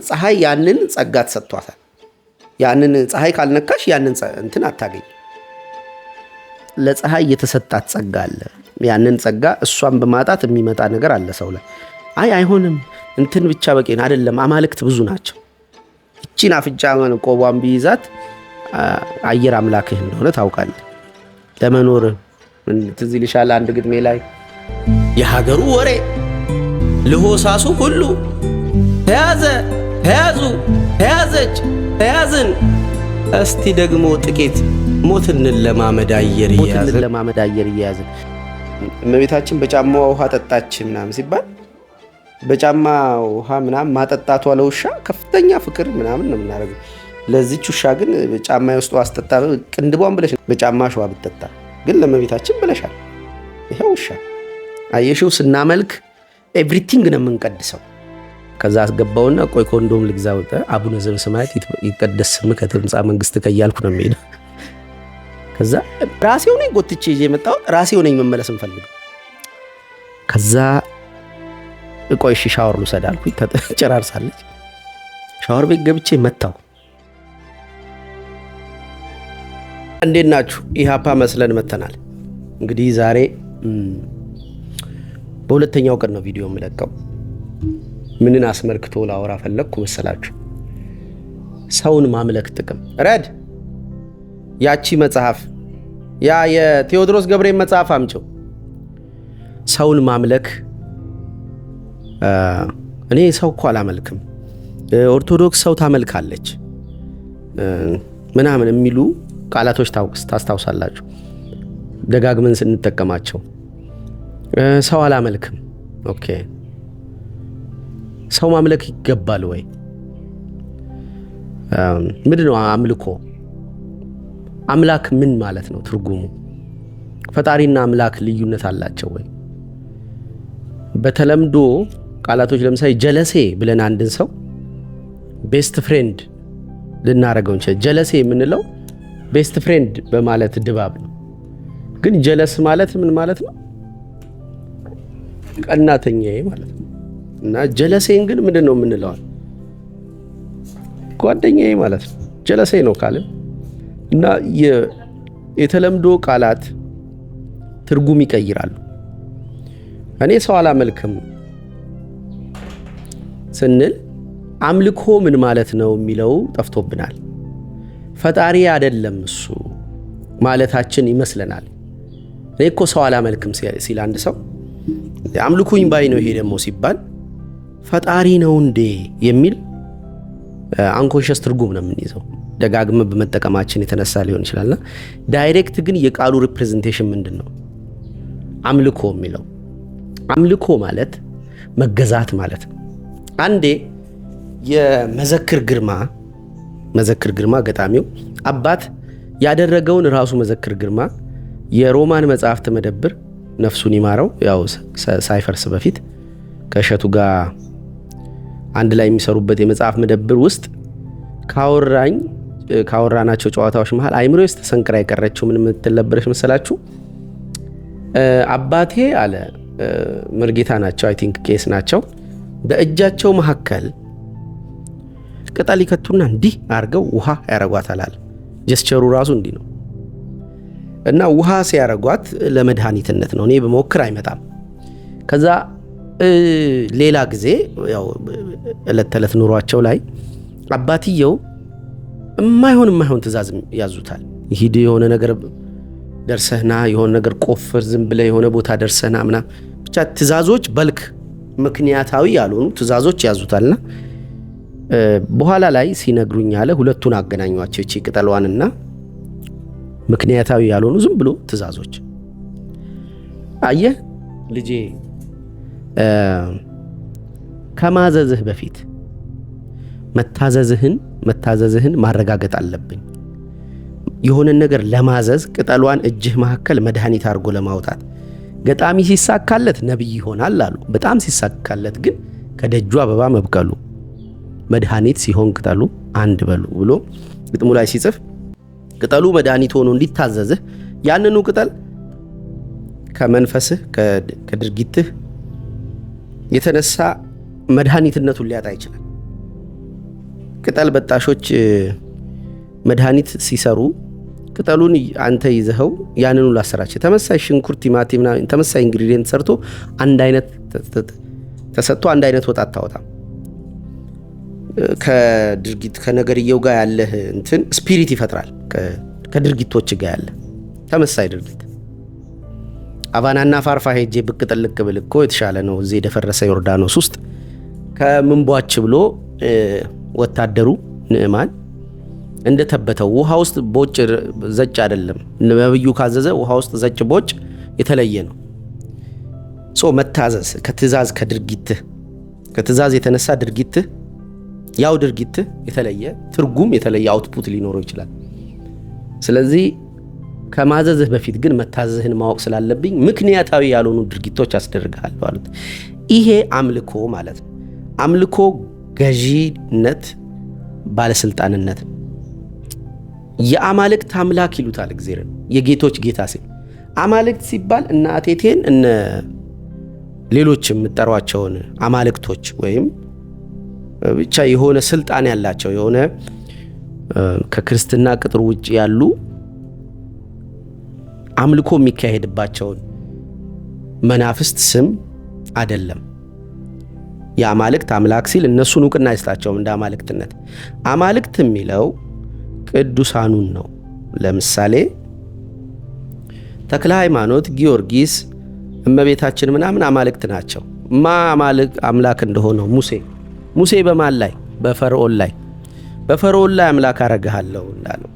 ፀሐይ ያንን ጸጋ ተሰጥቷታል። ያንን ፀሐይ ካልነካሽ ያንን እንትን አታገኝ። ለፀሐይ የተሰጣት ጸጋ አለ። ያንን ጸጋ እሷን በማጣት የሚመጣ ነገር አለ ሰው ላይ። አይሆንም እንትን ብቻ በቂ አይደለም። አማልክት ብዙ ናቸው። እቺን አፍንጫ ቆቧን ቢይዛት አየር አምላክህ እንደሆነ ታውቃለህ። ለመኖር ትዝ ይልሻል አንድ ግጥሜ ላይ የሀገሩ ወሬ ለሆሳሱ ሁሉ ተያዘ ተያዙ ተያዘች ተያዝን እስቲ ደግሞ ጥቂት ሞትን ለማመድ አየር እያያዝን እመቤታችን በጫማዋ ውሃ ጠጣች ምናምን ሲባል በጫማ ውሃ ምናምን ማጠጣቷ ለውሻ ከፍተኛ ፍቅር ምናምን ነው የምናደርገው። ለዚች ውሻ ግን በጫማ ውስጥ አስጠጣ ቅንድቧን ብለሽ በጫማ ሸዋ ብትጠጣ ግን ለእመቤታችን ብለሻል። ይሄው ውሻ አየሽው። ስናመልክ ኤቭሪቲንግ ነው የምንቀድሰው። ከዛ አስገባውና ቆይ ኮንዶም ልግዛ ወጣ አቡነ ዘበሰማያት ይቀደስ ስምከ ትምጻእ መንግሥትከ እያልኩ ነው የምሄደው። ከዛ ራሴው ነኝ ጎትቼ ይዤ የመጣሁት ራሴው ነኝ መመለስ እንፈልገው። ከዛ ቆይ እሺ ሻወር ልውሰድ አልኩኝ። ተጨራርሳለች። ሻወር ቤት ገብቼ መጣሁ። እንዴት ናችሁ? ኢሃፓ መስለን መተናል። እንግዲህ ዛሬ በሁለተኛው ቀን ነው ቪዲዮ የምለቀው። ምንን አስመልክቶ ላወራ ፈለግኩ መሰላችሁ? ሰውን ማምለክ ጥቅም ረድ ያቺ መጽሐፍ ያ የቴዎድሮስ ገብሬ መጽሐፍ አምጪው። ሰውን ማምለክ እኔ ሰው እኮ አላመልክም፣ ኦርቶዶክስ ሰው ታመልካለች ምናምን የሚሉ ቃላቶች ታስታውሳላችሁ ደጋግመን ስንጠቀማቸው። ሰው አላመልክም። ኦኬ ሰው ማምለክ ይገባል ወይ? ምንድነው አምልኮ? አምላክ ምን ማለት ነው ትርጉሙ? ፈጣሪና አምላክ ልዩነት አላቸው ወይ? በተለምዶ ቃላቶች ለምሳሌ ጀለሴ ብለን አንድን ሰው ቤስት ፍሬንድ ልናረገው እንችላለን። ጀለሴ የምንለው ቤስት ፍሬንድ በማለት ድባብ ነው። ግን ጀለስ ማለት ምን ማለት ነው? ቀናተኛዬ ማለት ነው። እና ጀለሴን ግን ምንድን ነው የምንለው? ጓደኛዬ ማለት ነው። ጀለሴ ነው ካልን እና የተለምዶ ቃላት ትርጉም ይቀይራሉ። እኔ ሰው አላመልክም ስንል አምልኮ ምን ማለት ነው የሚለው ጠፍቶብናል። ፈጣሪ አይደለም እሱ ማለታችን ይመስለናል። እኔ እኮ ሰው አላመልክም ሲል አንድ ሰው አምልኩኝ ባይ ነው። ይሄ ደግሞ ሲባል ፈጣሪ ነው እንዴ የሚል አንኮንሸስ ትርጉም ነው የምንይዘው። ደጋግመን በመጠቀማችን የተነሳ ሊሆን ይችላልና ዳይሬክት ግን የቃሉ ሪፕሬዘንቴሽን ምንድን ነው? አምልኮ የሚለው አምልኮ ማለት መገዛት ማለት ነው። አንዴ የመዘክር ግርማ ገጣሚው አባት ያደረገውን ራሱ መዘክር ግርማ የሮማን መጽሐፍት መደብር ነፍሱን ይማረው ያው ሳይፈርስ በፊት ከእሸቱ ጋር አንድ ላይ የሚሰሩበት የመጽሐፍ መደብር ውስጥ ካወራናቸው ጨዋታዎች መሃል አይምሮ ውስጥ ተሰንቅራ የቀረችው ምን የምትለበረች መሰላችሁ? አባቴ አለ መርጌታ ናቸው፣ አይ ቲንክ ቄስ ናቸው። በእጃቸው መካከል ቅጠል ይከቱና እንዲህ አድርገው ውሃ ያረጓታል አለ። ጀስቸሩ ራሱ እንዲህ ነው። እና ውሃ ሲያረጓት ለመድኃኒትነት ነው። እኔ በሞክር አይመጣም። ከዛ ሌላ ጊዜ ያው ዕለት ተዕለት ኑሯቸው ላይ አባትየው የማይሆን ትእዛዝ ያዙታል። ሂድ የሆነ ነገር ደርሰህና የሆነ ነገር ቆፍር፣ ዝም ብለህ የሆነ ቦታ ደርሰህና ምናምን ብቻ ትእዛዞች በልክ ምክንያታዊ ያልሆኑ ትእዛዞች ያዙታልና በኋላ ላይ ሲነግሩኝ አለ ሁለቱን አገናኟቸው። እቺ ቅጠሏንና ምክንያታዊ ያልሆኑ ዝም ብሎ ትእዛዞች። አየህ ልጄ ከማዘዝህ በፊት መታዘዝህን ማረጋገጥ አለብኝ። የሆነ ነገር ለማዘዝ ቅጠሏን እጅህ መካከል መድኃኒት አድርጎ ለማውጣት ገጣሚ ሲሳካለት ነብይ ይሆናል አሉ። በጣም ሲሳካለት ግን ከደጁ አበባ መብቀሉ መድኃኒት ሲሆን ቅጠሉ አንድ በሉ ብሎ ግጥሙ ላይ ሲጽፍ ቅጠሉ መድኃኒት ሆኖ እንዲታዘዝህ ያንኑ ቅጠል ከመንፈስህ ከድርጊትህ የተነሳ መድኃኒትነቱን ሊያጣ ይችላል። ቅጠል በጣሾች መድኃኒት ሲሰሩ ቅጠሉን አንተ ይዘኸው ያንኑ ላሰራቸው ተመሳይ ሽንኩርት፣ ቲማቲም እና ተመሳይ ኢንግሪዲየንት ሰርቶ አንድ አይነት ተሰጥቶ አንድ አይነት ወጥ አታወጣም። ከድርጊት ከነገርየው ጋር ያለህ እንትን ስፒሪት ይፈጥራል። ከድርጊቶች ጋር ያለ ተመሳይ ድርጊት አባናና ፋርፋ ሄጄ ብቅ ጥልቅ ብል እኮ የተሻለ ነው። እዚህ የደፈረሰ ዮርዳኖስ ውስጥ ከምንቧች ብሎ ወታደሩ ንዕማን እንደተበተው ውሃ ውስጥ ቦጭ ዘጭ አይደለም። ነብዩ ካዘዘ ውሃ ውስጥ ዘጭ ቦጭ የተለየ ነው። መታዘዝ ከትእዛዝ ከትእዛዝ የተነሳ ድርጊትህ ያው ድርጊትህ የተለየ ትርጉም የተለየ አውትፑት ሊኖረው ይችላል። ስለዚህ ከማዘዝህ በፊት ግን መታዘዝህን ማወቅ ስላለብኝ ምክንያታዊ ያልሆኑ ድርጊቶች አስደርግሃል ማለት ይሄ አምልኮ ማለት ነው። አምልኮ ገዢነት፣ ባለስልጣንነት። የአማልክት አምላክ ይሉታል እግዚአብሔርን የጌቶች ጌታ ሲል አማልክት ሲባል እነ አቴቴን እነ ሌሎች የምጠሯቸውን አማልክቶች ወይም ብቻ የሆነ ስልጣን ያላቸው የሆነ ከክርስትና ቅጥር ውጭ ያሉ አምልኮ የሚካሄድባቸውን መናፍስት ስም አይደለም። የአማልክት አምላክ ሲል እነሱን ዕውቅና አይሰጣቸውም እንደ አማልክትነት። አማልክት የሚለው ቅዱሳኑን ነው። ለምሳሌ ተክለ ሃይማኖት፣ ጊዮርጊስ፣ እመቤታችን ምናምን አማልክት ናቸው። አምላክ እንደሆነው ሙሴ በማን ላይ? በፈርዖን ላይ አምላክ አረጋለሁ እንዳለው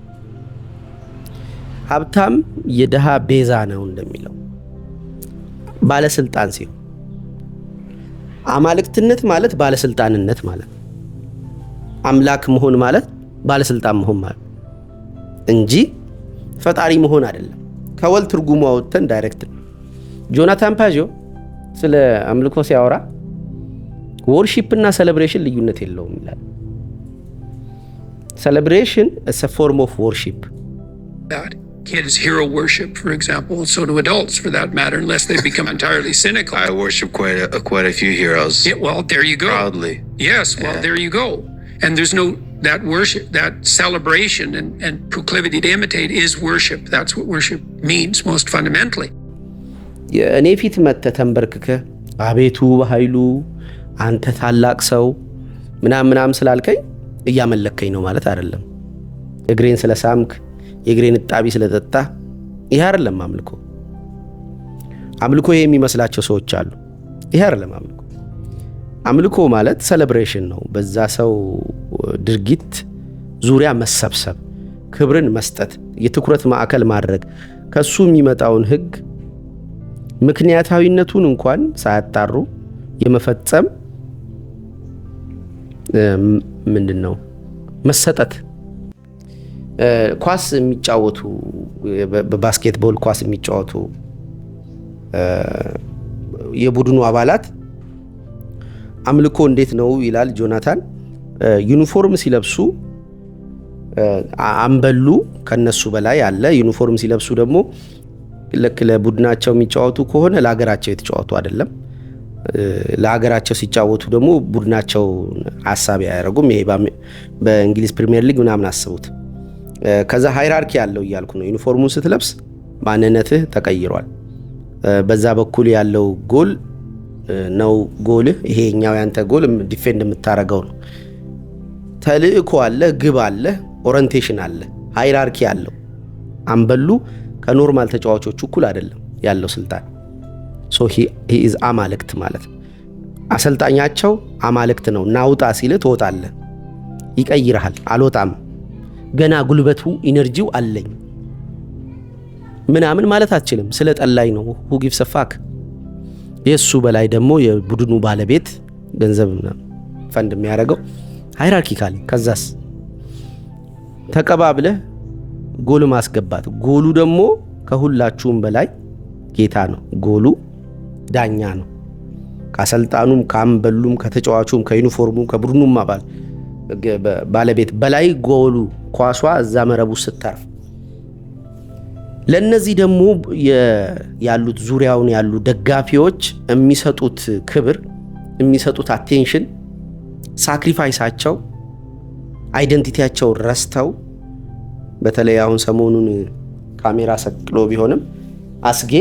ሀብታም የደሃ ቤዛ ነው እንደሚለው ባለስልጣን ሲሆን አማልክትነት ማለት ባለስልጣንነት ማለት አምላክ መሆን ማለት ባለስልጣን መሆን ማለት እንጂ ፈጣሪ መሆን አይደለም። ከወል ትርጉሙ አውጥተን ዳይሬክት ጆናታን ፓጆ ስለ አምልኮ ሲያወራ ወርሺፕ እና ሴሌብሬሽን ልዩነት የለውም ይላል። ሴሌብሬሽን is a form of worship. Kids hero worship, for example, and so do adults for that matter, unless they become entirely cynical. I worship quite a few heroes. Yeah, well, there you go. Proudly. Yes, well, there you go. And there's no, that worship, that celebration and proclivity to imitate is worship. That's what worship means most fundamentally. እኔ ፊት መጥተህ ተንበርክከህ አቤቱ በኃይሉ አንተ ታላቅ ሰው ምናምን ስላልከኝ እያመለከኝ ነው ማለት አይደለም። እግሬን ስለሳምክ የእግሬን እጣቢ ስለጠጣ ይሄ አይደለም አምልኮ። አምልኮ ይሄ የሚመስላቸው ሰዎች አሉ። ይሄ አይደለም አምልኮ። አምልኮ ማለት ሴሌብሬሽን ነው። በዛ ሰው ድርጊት ዙሪያ መሰብሰብ፣ ክብርን መስጠት፣ የትኩረት ማዕከል ማድረግ፣ ከሱ የሚመጣውን ህግ ምክንያታዊነቱን እንኳን ሳያጣሩ የመፈጸም ምንድነው መሰጠት። ኳስ የሚጫወቱ በባስኬትቦል ኳስ የሚጫወቱ የቡድኑ አባላት አምልኮ እንዴት ነው ይላል ጆናታን። ዩኒፎርም ሲለብሱ አንበሉ ከነሱ በላይ አለ። ዩኒፎርም ሲለብሱ ደግሞ ልክ ለቡድናቸው የሚጫወቱ ከሆነ ለሀገራቸው የተጫወቱ አይደለም። ለሀገራቸው ሲጫወቱ ደግሞ ቡድናቸው ሐሳብ ያደርጉም። ይሄ በእንግሊዝ ፕሪሚየር ሊግ ምናምን አስቡት። ከዛ ሃይራርኪ ያለው እያልኩ ነው። ዩኒፎርሙን ስትለብስ ማንነትህ ተቀይሯል። በዛ በኩል ያለው ጎል ነው ጎልህ። ይሄኛው ያንተ ጎል ዲፌንድ የምታረገው ነው። ተልእኮ አለ፣ ግብ አለ፣ ኦሪንቴሽን አለ፣ ሃይራርኪ አለው። አንበሉ ከኖርማል ተጫዋቾች እኩል አይደለም ያለው ስልጣን። ሶ he is አማልክት ማለት ነው። አሰልጣኛቸው አማልክት ነው። ናውጣ ሲል ትወጣለህ፣ ይቀይርሃል። አልወጣም ገና ጉልበቱ ኢነርጂው አለኝ ምናምን ማለት አትችልም። ስለ ጠላይ ነው who gives a fuck። የሱ በላይ ደግሞ የቡድኑ ባለቤት ገንዘብ ፈንድ የሚያደርገው ሃይራርኪካሊ። ከዛስ ተቀባብለህ ጎል ማስገባት። ጎሉ ደግሞ ከሁላችሁም በላይ ጌታ ነው። ጎሉ ዳኛ ነው። ከአሰልጣኑም ከአምበሉም ከተጫዋቹም ከዩኒፎርሙም ከቡድኑም ባለቤት በላይ ጎሉ ኳሷ እዛ መረቡ ስትተርፍ። ለነዚህ ደግሞ ያሉት ዙሪያውን ያሉ ደጋፊዎች የሚሰጡት ክብር፣ የሚሰጡት አቴንሽን፣ ሳክሪፋይሳቸው አይደንቲቲያቸውን ረስተው በተለይ አሁን ሰሞኑን ካሜራ ሰቅሎ ቢሆንም አስጌ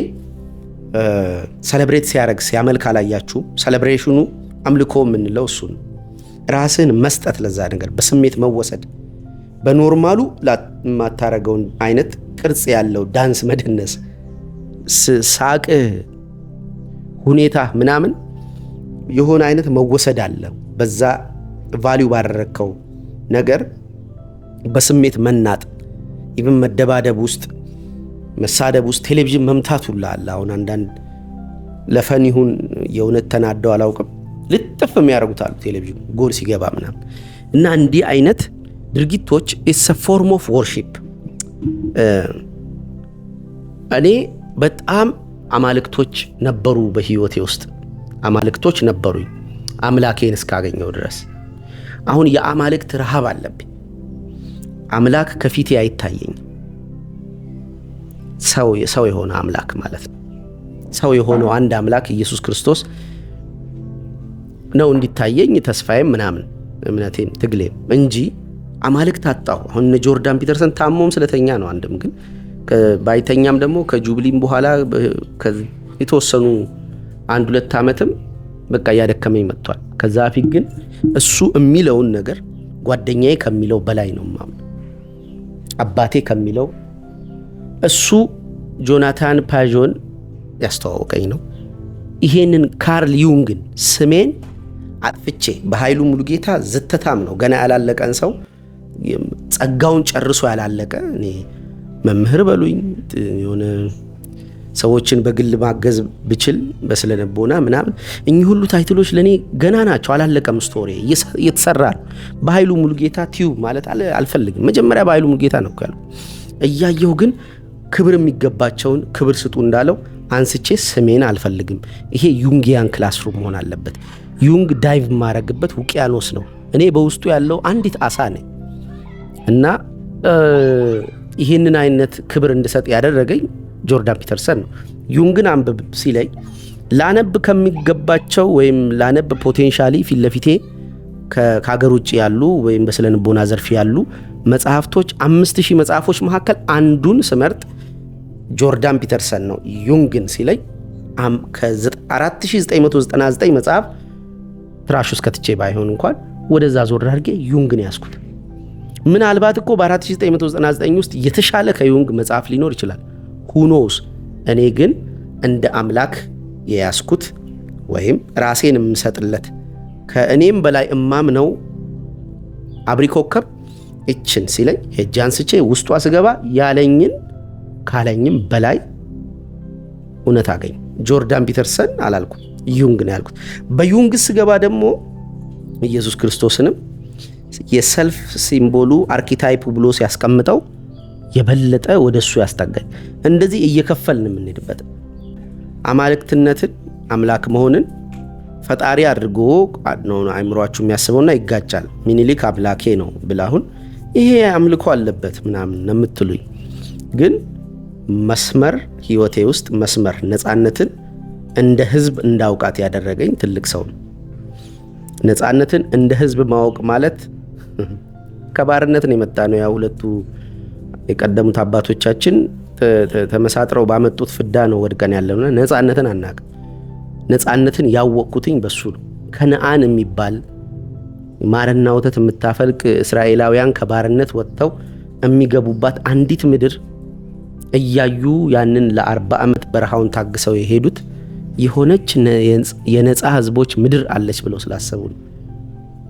ሰለብሬት ሲያደርግ ሲያመልክ አላያችሁም? ሰለብሬሽኑ አምልኮ የምንለው እሱ ነው። ራስን መስጠት ለዛ ነገር በስሜት መወሰድ በኖርማሉ ማታረገውን አይነት ቅርጽ ያለው ዳንስ መደነስ ሳቅ ሁኔታ ምናምን የሆነ አይነት መወሰድ አለ። በዛ ቫልዩ ባደረከው ነገር በስሜት መናጥ ኢቭን መደባደብ ውስጥ መሳደብ ውስጥ ቴሌቪዥን መምታት ሁላ አለ። አሁን አንዳንድ ለፈን ይሁን የእውነት ተናደው አላውቅም ልጥፍ የሚያደርጉታሉ ቴሌቪዥን ጎል ሲገባ ምናምን እና እንዲህ አይነት ድርጊቶች ኢትስ አ ፎርም ኦፍ ወርሺፕ። እኔ በጣም አማልክቶች ነበሩ በህይወቴ ውስጥ አማልክቶች ነበሩኝ አምላኬን እስካገኘው ድረስ። አሁን የአማልክት ረሃብ አለብኝ። አምላክ ከፊቴ አይታየኝ። ሰው የሆነ አምላክ ማለት ነው። ሰው የሆነው አንድ አምላክ ኢየሱስ ክርስቶስ ነው እንዲታየኝ ተስፋዬም ምናምን እምነቴም ትግሌም እንጂ አማልክት አጣሁ። አሁን ጆርዳን ፒተርሰን ታሞም ስለተኛ ነው አንድም፣ ግን ባይተኛም ደግሞ ከጁብሊም በኋላ የተወሰኑ 1-2 ዓመትም በቃ እያደከመኝ መጥቷል። ከዛ ፊት ግን እሱ የሚለውን ነገር ጓደኛዬ ከሚለው በላይ ነው ማምነው። አባቴ ከሚለው እሱ ጆናታን ፓዦን ያስተዋወቀኝ ነው። ይሄንን ካርል ዩንግን ስሜን አጥፍቼ በኃይሉ ሙሉጌታ ዝተታም ነው ገና ያላለቀን ሰው ጸጋውን ጨርሶ ያላለቀ እኔ መምህር በሉኝ የሆነ ሰዎችን በግል ማገዝ ብችል በስለነቦና ምናምን እኚህ ሁሉ ታይትሎች ለኔ ገና ናቸው። አላለቀም። ስቶሪ እየተሰራ ነው። በኃይሉ ሙሉጌታ ቲዩብ ማለት አልፈልግም። መጀመሪያ በኃይሉ ሙሉጌታ ነው ያለው። እያየሁ ግን ክብር የሚገባቸውን ክብር ስጡ እንዳለው አንስቼ ስሜን አልፈልግም። ይሄ ዩንጊያን ክላስሩም መሆን አለበት። ዩንግ ዳይቭ ማረግበት ውቅያኖስ ነው። እኔ በውስጡ ያለው አንዲት አሳ ነኝ እና ይህንን አይነት ክብር እንድሰጥ ያደረገኝ ጆርዳን ፒተርሰን ነው። ዩንግን አንብብ ሲለኝ ላነብ ከሚገባቸው ወይም ላነብ ፖቴንሻሊ ፊት ለፊቴ ከሀገር ውጭ ያሉ ወይም በስነ ልቦና ዘርፍ ያሉ መጽሐፍቶች 5000 መጽሐፎች መካከል አንዱን ስመርጥ ጆርዳን ፒተርሰን ነው። ዩንግን ሲለኝ ከ4999 መጽሐፍ ትራሽ ውስጥ ከትቼ ባይሆን እንኳን ወደዛ ዞር አድርጌ ዩንግን ያስኩት። ምናልባት እኮ በ4999 ውስጥ የተሻለ ከዩንግ መጽሐፍ ሊኖር ይችላል። ሁኖስ እኔ ግን እንደ አምላክ የያስኩት ወይም ራሴን የምሰጥለት ከእኔም በላይ እማምነው አብሪ ኮከብ እችን ሲለኝ ሄጄ አንስቼ ውስጧ ስገባ ያለኝን ካለኝም በላይ እውነት አገኝ። ጆርዳን ፒተርሰን አላልኩም፣ ዩንግ ነው ያልኩት። በዩንግ ስገባ ደግሞ ኢየሱስ ክርስቶስንም የሰልፍ ሲምቦሉ አርኪታይፕ ብሎ ሲያስቀምጠው የበለጠ ወደሱ ያስታጋኝ። እንደዚህ እየከፈልን የምንሄድበት አማልክትነትን አምላክ መሆንን ፈጣሪ አድርጎ ነው አይምሯችሁ የሚያስበውና ይጋጫል። ሚኒሊክ አምላኬ ነው ብላሁን ይሄ አምልኮ አለበት ምናምን ነው የምትሉኝ። ግን መስመር ህይወቴ ውስጥ መስመር ነፃነትን እንደ ህዝብ እንዳውቃት ያደረገኝ ትልቅ ሰው ነው። ነፃነትን እንደ ህዝብ ማወቅ ማለት ከባርነትን የመጣ ነው። ያ ሁለቱ የቀደሙት አባቶቻችን ተመሳጥረው ባመጡት ፍዳ ነው ወድቀን ያለውና ነፃነትን አናውቅም። ነፃነትን ያወቅኩትኝ በሱ ነው። ከነአን የሚባል ማርና ወተት የምታፈልቅ እስራኤላውያን ከባርነት ወጥተው የሚገቡባት አንዲት ምድር እያዩ ያንን ለ40 ዓመት በረሃውን ታግሰው የሄዱት የሆነች የነፃ ህዝቦች ምድር አለች ብለው ስላሰቡ ነው።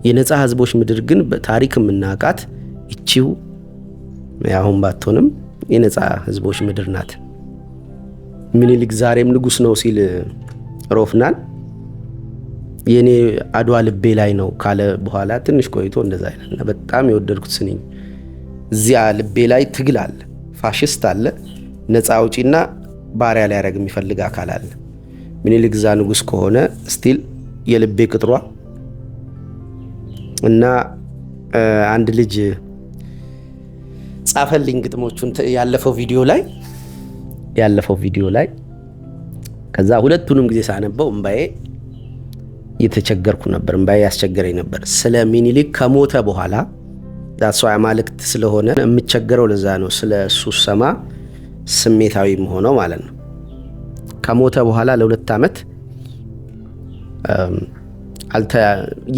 የነፃ ህዝቦች ምድር ግን በታሪክ የምናውቃት እቺው ያሁን ባትሆንም የነፃ ህዝቦች ምድር ናት። ምኒልክ ዛሬም ንጉስ ነው ሲል ሮፍናን የኔ አድዋ ልቤ ላይ ነው ካለ በኋላ ትንሽ ቆይቶ እንደዛ አይደልና በጣም የወደድኩት ስንኝ እዚያ ልቤ ላይ ትግል አለ፣ ፋሽስት አለ፣ ነፃ አውጪና ባሪያ ላይ ያረግ የሚፈልግ አካል አለ። ምኒልክ ዛ ንጉስ ከሆነ ስቲል የልቤ ቅጥሯ እና አንድ ልጅ ጻፈልኝ ግጥሞቹን ያለፈው ቪዲዮ ላይ ከዛ ሁለቱንም ጊዜ ሳነበው እንባዬ የተቸገርኩ ነበር። እንባዬ ያስቸገረኝ ነበር። ስለ ሚኒሊክ ከሞተ በኋላ ዳሷ አማልክት ስለሆነ የምቸገረው ለዛ ነው። ስለ እሱ ሰማ ስሜታዊ ሆነው ማለት ነው። ከሞተ በኋላ ለ2 ዓመት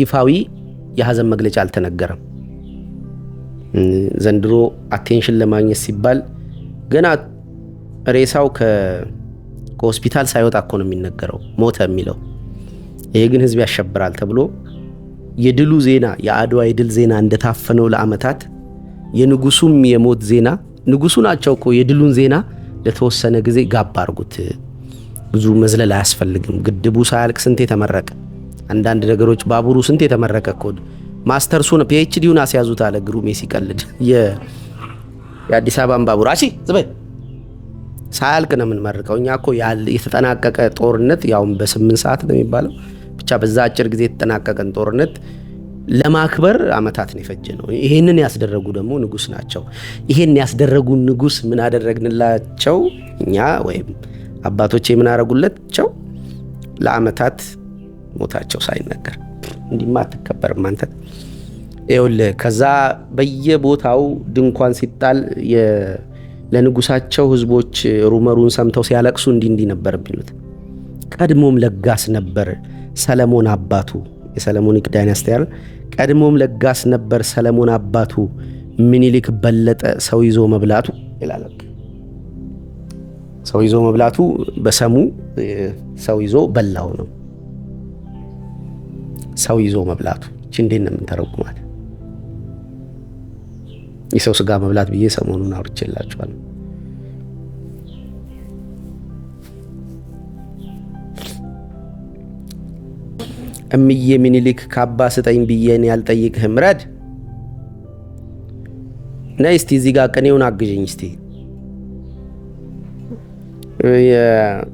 ይፋዊ የሀዘን መግለጫ አልተነገረም። ዘንድሮ አቴንሽን ለማግኘት ሲባል ገና ሬሳው ከሆስፒታል ሳይወጣ እኮ ነው የሚነገረው ሞተ የሚለው። ይሄ ግን ህዝብ ያሸብራል ተብሎ የድሉ ዜና የአድዋ የድል ዜና እንደታፈነው ለአመታት የንጉሱም የሞት ዜና ንጉሱ ናቸው እኮ የድሉን ዜና ለተወሰነ ጊዜ ጋብ አርጉት፣ ብዙ መዝለል አያስፈልግም፣ ግድቡ ሳያልቅ ስንት የተመረቀ አንዳንድ ነገሮች ባቡሩ ስንት የተመረቀ እኮ ማስተርሱን ፒኤችዲውን አስያዙት አለ ግሩሜ ሲቀልድ። የአዲስ አበባን ባቡር አሺ ዝበይ ሳያልቅ ነው የምንመርቀው እኛ እኮ የተጠናቀቀ ጦርነት ያውም በ8 ሰዓት ነው የሚባለው ብቻ በዛ አጭር ጊዜ የተጠናቀቀን ጦርነት ለማክበር አመታት ነው የፈጀ ነው። ይሄንን ያስደረጉ ደግሞ ንጉስ ናቸው። ይሄን ያስደረጉ ንጉስ ምን አደረግንላቸው እኛ ወይም አባቶቼ ምን አደረጉላቸው? ለአመታት ሞታቸው ሳይነገር እንዲማ አትከበርም አንተ። ይኸውልህ ከዛ በየቦታው ድንኳን ሲጣል ለንጉሳቸው ህዝቦች ሩመሩን ሰምተው ሲያለቅሱ እንዲህ ነበር ቢሉት። ቀድሞም ለጋስ ነበር ሰለሞን አባቱ፣ የሰለሞኒክ ዳይናስቲ አይደል? ቀድሞም ለጋስ ነበር ሰለሞን አባቱ፣ ምኒልክ በለጠ ሰው ይዞ መብላቱ ይላል። ሰው ይዞ መብላቱ በሰሙ ሰው ይዞ በላው ነው። ሰው ይዞ መብላቱ እቺ እንዴት ነው የምንተረጉማት? የሰው ስጋ መብላት ብዬ ሰሞኑን አውርቼላችኋለሁ። እምዬ ምኒልክ ካባ ስጠኝ ብዬን ያልጠይቅህም ረድ ነይ እስቲ እዚህ ጋር ቅኔውን አግዥኝ እስቲ።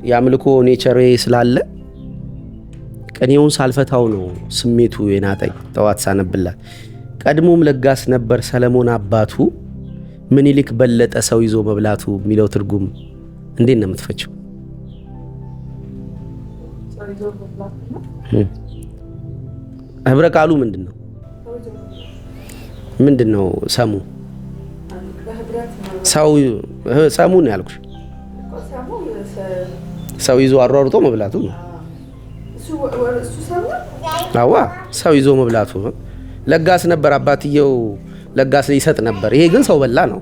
የአምልኮ ኔቸር ስላለ ቅኔውን ሳልፈታው ነው ስሜቱ የናጠኝ ጠዋት ሳነብላት። ቀድሞም ለጋስ ነበር ሰለሞን አባቱ፣ ምኒልክ በለጠ ሰው ይዞ መብላቱ የሚለው ትርጉም እንዴት ነው የምትፈችው? ህብረ ቃሉ ምንድነው? ምንድነው ሰሙ? ሰሙ ነው ያልኩሽ። ሰው ይዞ አሯሩጦ መብላቱ ነው። አዋ ሰው ይዞ መብላቱ ነው። ለጋስ ነበር አባትየው ለጋስ ይሰጥ ነበር። ይሄ ግን ሰው በላ ነው።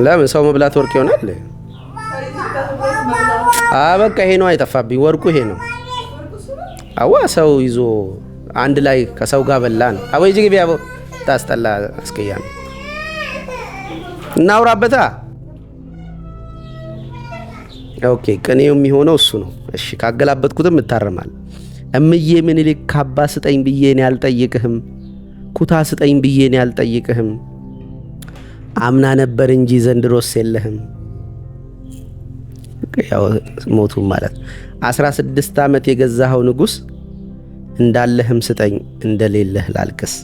ለምን ሰው መብላት ወርቅ ይሆናል? በቃ ይሄ ነው አይጠፋብኝ። ወርቁ ይሄ ነው። አዋ ሰው ይዞ አንድ ላይ ከሰው ጋር በላ ነው። አወይ ጅግቢ ያቦ ታስጠላ አስቀያም እናውራበታ። ኦኬ ቅኔው የሚሆነው እሱ ነው። እሺ ካገላበጥኩትም እታረማል። እምዬ ምኒልክ ካባ ስጠኝ ብዬን ያልጠይቅህም፣ ኩታ ስጠኝ ብዬን ያልጠይቅህም፣ አምና ነበር እንጂ ዘንድሮስ የለህም። ያው ሞቱ ማለት 16 ዓመት የገዛኸው ንጉስ እንዳለህም ስጠኝ እንደሌለህ ላልቅስ።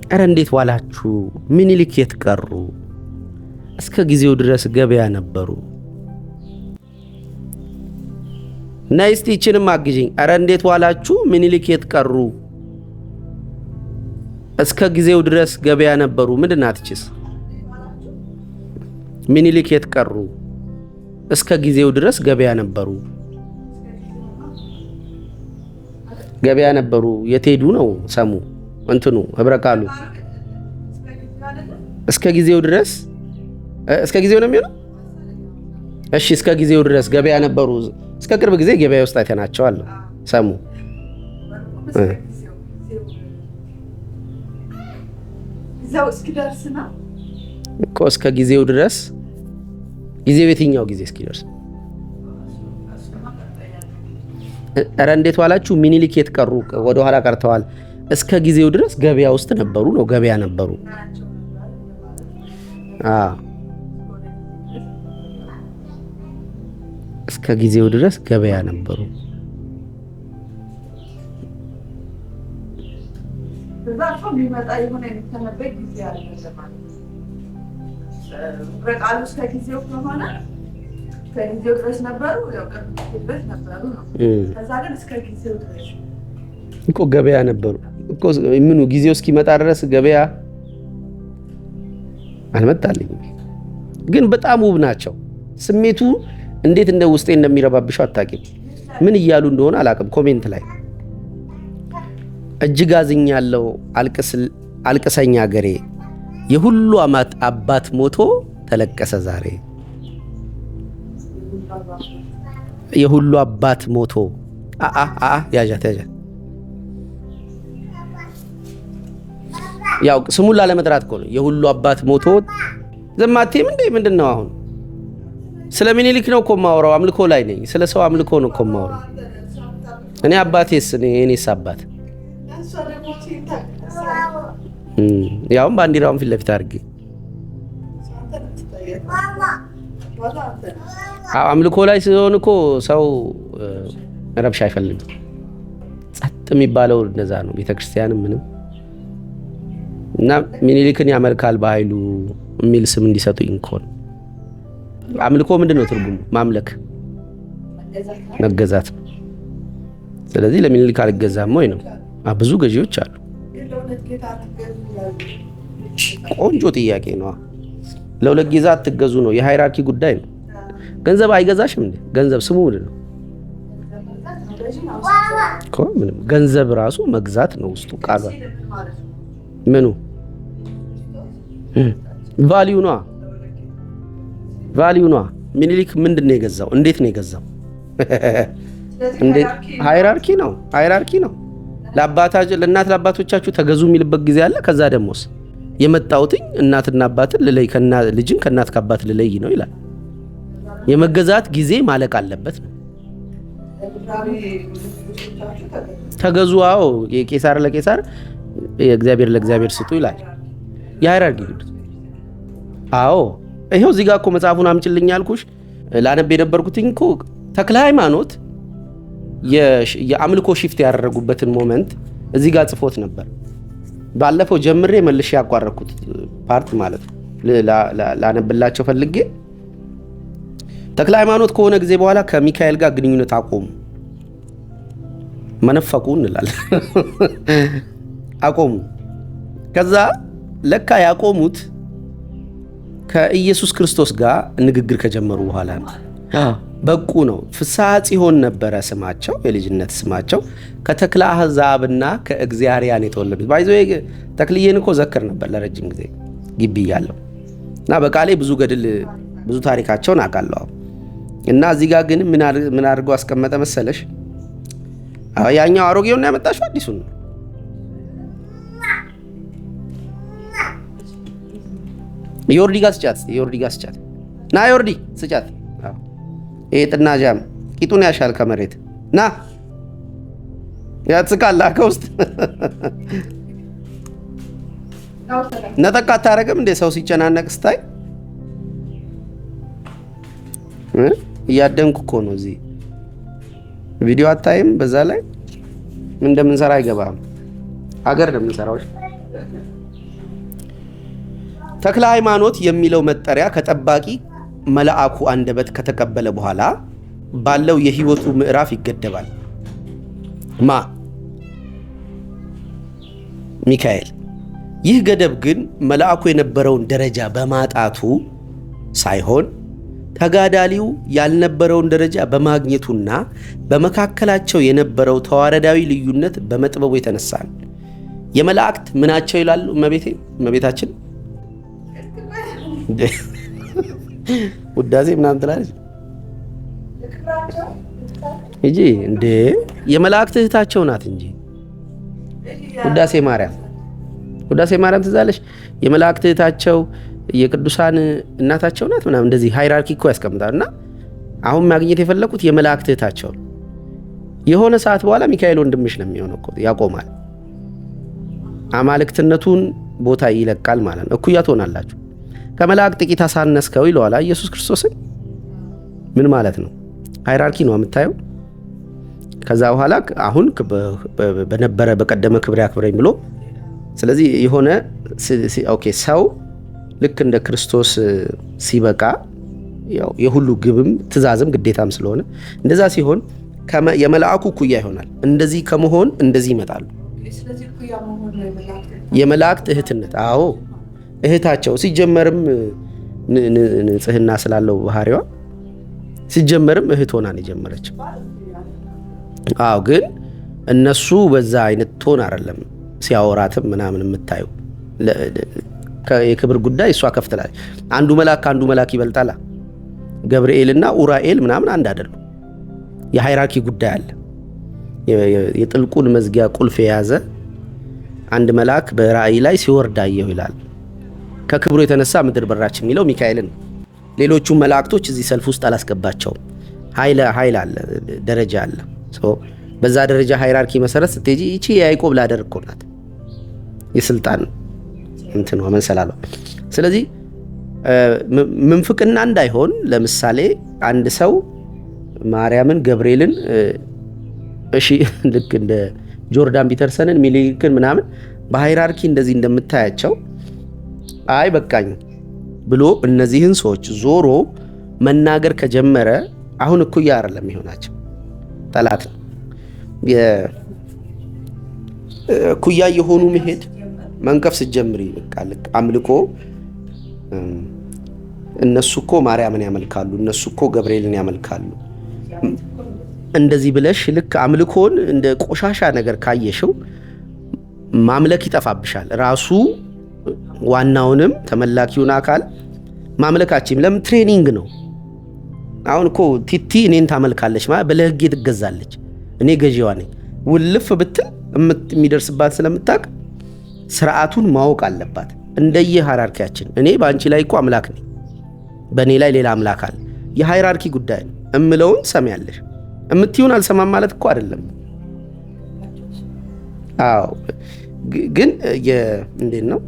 ኧረ እንዴት ዋላችሁ? ምኒልክ የት ቀሩ? እስከ ጊዜው ድረስ ገበያ ነበሩ። ነይ እስቲ ይችንም አግዥኝ። ኧረ እንዴት ዋላችሁ? ምኒልክ የት ቀሩ? እስከ ጊዜው ድረስ ገበያ ነበሩ። ምንድን ናት ይችስ? ምኒልክ የት ቀሩ? እስከ ጊዜው ድረስ ገበያ ነበሩ። ገበያ ነበሩ የት ሄዱ ነው ሰሙ እንትኑ ህብረ ቃሉ። እስከ ጊዜው ድረስ እስከ ጊዜው ነው የሚሆነው። እሺ እስከ ጊዜው ድረስ ገበያ ነበሩ። እስከ ቅርብ ጊዜ ገበያ ውስጥ አይተናቸዋል ሰሙ እኮ እስከ ጊዜው ድረስ። ጊዜው የትኛው ጊዜ እስኪደርስ? ኧረ እንዴት ዋላችሁ? ምኒልክ የት ቀሩ? ወደ ኋላ ቀርተዋል። እስከ ጊዜው ድረስ ገበያ ውስጥ ነበሩ ነው። ገበያ ነበሩ። እስከ ጊዜው ድረስ ገበያ ነበሩ። እኮ ገበያ ነበሩ እኮ ምኑ ጊዜው እስኪመጣ ድረስ ገበያ አልመጣልኝም። ግን በጣም ውብ ናቸው። ስሜቱ እንዴት እንደ ውስጤ እንደሚረባብሸው አታውቂም። ምን እያሉ እንደሆነ አላውቅም። ኮሜንት ላይ እጅግ አዝኛለሁ፣ አልቅሰኛ ሀገሬ፣ የሁሉ አባት ሞቶ ተለቀሰ ዛሬ። የሁሉ አባት ሞቶ ያዣት ያው ስሙን ላለመጥራት እኮ ነው። የሁሉ አባት ሞቶ ዘማቴም እንዴ ምንድን ነው አሁን? ስለ ሚኒሊክ ነው እኮ የማወራው። አምልኮ ላይ ነኝ። ስለ ሰው አምልኮ ነው እኮ የማወራው። እኔ አባቴስ እኔስ አባት ያውም ባንዲራውን ፊት ለፊት አድርጌ አምልኮ ላይ ሲሆን እኮ ሰው ረብሻ አይፈልግም። ጸጥ የሚባለው እንደዛ ነው። ቤተክርስቲያንም ምንም እና ሚኒሊክን ያመልካል በኃይሉ የሚል ስም እንዲሰጡኝ እኮ ነው። አምልኮ ምንድን ነው ትርጉሙ? ማምለክ፣ መገዛት። ስለዚህ ለሚኒሊክ አልገዛም ወይ ነው። ብዙ ገዢዎች አሉ። ቆንጆ ጥያቄ ነው። ለሁለት ጌታ አትገዙ ነው። የሃይራርኪ ጉዳይ ነው። ገንዘብ አይገዛሽም እንዴ? ገንዘብ ስሙ ምንድን ነው እኮ? ምንም ገንዘብ ራሱ መግዛት ነው ውስጡ ቃሉ። ምኑ ቫልዩ ነው። ቫልዩ ነው። ሚኒሊክ ምንድን ነው የገዛው? እንዴት ነው የገዛው? እንዴት? ሃይራርኪ ነው። ሃይራርኪ ነው። ለእናት ለአባቶቻችሁ ተገዙ የሚልበት ጊዜ አለ። ከዛ ደሞስ የመጣውትኝ እናትና አባትን ልለይ፣ ልጅን ከእናት ከአባት ልለይ ነው ይላል። የመገዛት ጊዜ ማለቅ አለበት ነው። ተገዙ። አዎ የቄሳር ለቄሳር የእግዚአብሔር ለእግዚአብሔር ስጡ ይላል። የሃይራርኪ ጉዳይ። አዎ ይሄው እዚህ ጋር እኮ መጽሐፉን አምጭልኝ ያልኩሽ ላነብ የነበርኩትኝ እኮ ተክለ ሃይማኖት የአምልኮ ሽፍት ያደረጉበትን ሞመንት እዚህ ጋር ጽፎት ነበር። ባለፈው ጀምሬ መልሼ ያቋረጥኩት ፓርት ማለት ነው። ላነብላቸው ፈልጌ ተክለ ሃይማኖት ከሆነ ጊዜ በኋላ ከሚካኤል ጋር ግንኙነት አቆሙ። መነፈቁ እንላለን። አቆሙ። ከዛ ለካ ያቆሙት ከኢየሱስ ክርስቶስ ጋር ንግግር ከጀመሩ በኋላ ነው። በቁ ነው። ፍስሐ ጽዮን ነበረ ስማቸው፣ የልጅነት ስማቸው። ከተክለ አሕዛብና ከእግዚአርያን የተወለዱት ባይዞ ተክልዬን እኮ ዘክር ነበር ለረጅም ጊዜ ግቢ እያለሁ እና በቃሌ ብዙ ገድል ብዙ ታሪካቸውን አውቃለሁ። እና እዚህ ጋር ግን ምን አድርገው አስቀመጠ መሰለሽ? ያኛው አሮጌውን ነው ያመጣሽው፣ አዲሱን ነው። ዮርዲ ጋር ስጫት፣ ዮርዲ ጋር ስጫት፣ ና ዮርዲ ስጫት። ይሄ ጥናጃም ቂጡን ያሻል ከመሬት ና ያጽቃላ ከውስጥ ነጠቃ አታረግም እንደ ሰው ሲጨናነቅ ስታይ እያደንኩ እኮ ነው። እዚህ ቪዲዮ አታይም? በዛ ላይ ምን እንደምንሰራ አይገባም። ሀገር እንደምንሰራው ተክለ ሃይማኖት የሚለው መጠሪያ ከጠባቂ መልአኩ አንደበት ከተቀበለ በኋላ ባለው የህይወቱ ምዕራፍ ይገደባል። ሚካኤል። ይህ ገደብ ግን መልአኩ የነበረውን ደረጃ በማጣቱ ሳይሆን ተጋዳሊው ያልነበረውን ደረጃ በማግኘቱና በመካከላቸው የነበረው ተዋረዳዊ ልዩነት በመጥበቡ የተነሳ ነው። የመላእክት ምናቸው ይላሉ እመቤታችን ውዳሴ ምናምን ትላለች እንጂ እንዴ የመላእክት እህታቸው ናት እንጂ ውዳሴ ማርያም ትዛለች። የመላእክት እህታቸው የቅዱሳን እናታቸው ናት ምናምን እንደዚህ ሃይራርኪ እኮ ያስቀምጣል። እና አሁን ማግኘት የፈለኩት የመላእክት እህታቸው የሆነ ሰዓት በኋላ ሚካኤል ወንድምሽ ነው የሚሆነው እኮ ያቆማል። አማልክትነቱን ቦታ ይለቃል ማለት ነው። እኩያ ትሆናላችሁ። ከመላእክት ጥቂት አሳነስከው ይለዋል ኢየሱስ ክርስቶስን። ምን ማለት ነው? ሃይራርኪ ነው የምታየው። ከዛ በኋላ አሁን በነበረ በቀደመ ክብር ያክብረኝ ብሎ ስለዚህ የሆነ ኦኬ ሰው ልክ እንደ ክርስቶስ ሲበቃ ያው የሁሉ ግብም ትእዛዝም ግዴታም ስለሆነ እንደዛ ሲሆን የመልአኩ እኩያ ይሆናል። እንደዚህ ከመሆን እንደዚህ ይመጣሉ። የመላእክት እህትነት፣ አዎ እህታቸው ሲጀመርም ንጽህና ስላለው ባህሪዋ ሲጀመርም እህት ሆና ነው የጀመረችው። አዎ ግን እነሱ በዛ አይነት ቶን አይደለም ሲያወራትም ምናምን የምታዩ የክብር ጉዳይ እሷ ከፍትላለች። አንዱ መልአክ ከአንዱ መልአክ ይበልጣላ። ገብርኤልና ኡራኤል ምናምን አንድ አይደሉም። የሃይራርኪ ጉዳይ አለ። የጥልቁን መዝጊያ ቁልፍ የያዘ አንድ መልአክ በራእይ ላይ ሲወርድ አየሁ ይላል። ከክብሩ የተነሳ ምድር በራች የሚለው ሚካኤልን። ሌሎቹ መላእክቶች እዚህ ሰልፍ ውስጥ አላስገባቸውም። ኃይል አለ፣ ደረጃ አለ። በዛ ደረጃ ሃይራርኪ መሰረት ስትሄጂ ይቺ የያዕቆብ ላደር እኮ ናት፣ የስልጣን እንትን ነው መንሰላሏ። ስለዚህ ምንፍቅና እንዳይሆን ለምሳሌ አንድ ሰው ማርያምን፣ ገብርኤልን እሺ ልክ እንደ ጆርዳን ፒተርሰንን፣ ሚሊክን ምናምን በሃይራርኪ እንደዚህ እንደምታያቸው አይ በቃኝ ብሎ እነዚህን ሰዎች ዞሮ መናገር ከጀመረ አሁን እኩያ አይደለም ይሆናቸው፣ ጠላት ነው። እኩያ የሆኑ መሄድ መንቀፍ ስትጀምሪ በቃ ልክ አምልኮ እነሱ እኮ ማርያምን ያመልካሉ፣ እነሱ እኮ ገብርኤልን ያመልካሉ እንደዚህ ብለሽ ልክ አምልኮን እንደ ቆሻሻ ነገር ካየሽው ማምለክ ይጠፋብሻል። ራሱ ዋናውንም ተመላኪውን አካል ማምለካችን ለምን ትሬኒንግ ነው። አሁን እኮ ቲቲ እኔን ታመልካለች ማለት በለህጌ ትገዛለች፣ እኔ ገዢዋ ነኝ ውልፍ ብትል የሚደርስባት ስለምታውቅ ስርዓቱን ማወቅ አለባት። እንደየ ሃይራርኪያችን እኔ በአንቺ ላይ እኮ አምላክ ነኝ፣ በእኔ ላይ ሌላ አምላክ አለ። የሃይራርኪ ጉዳይ ነው። እምለውን ሰሚያለሽ፣ እምትዩን አልሰማም ማለት እኮ አይደለም። አዎ ግን እንዴት ነው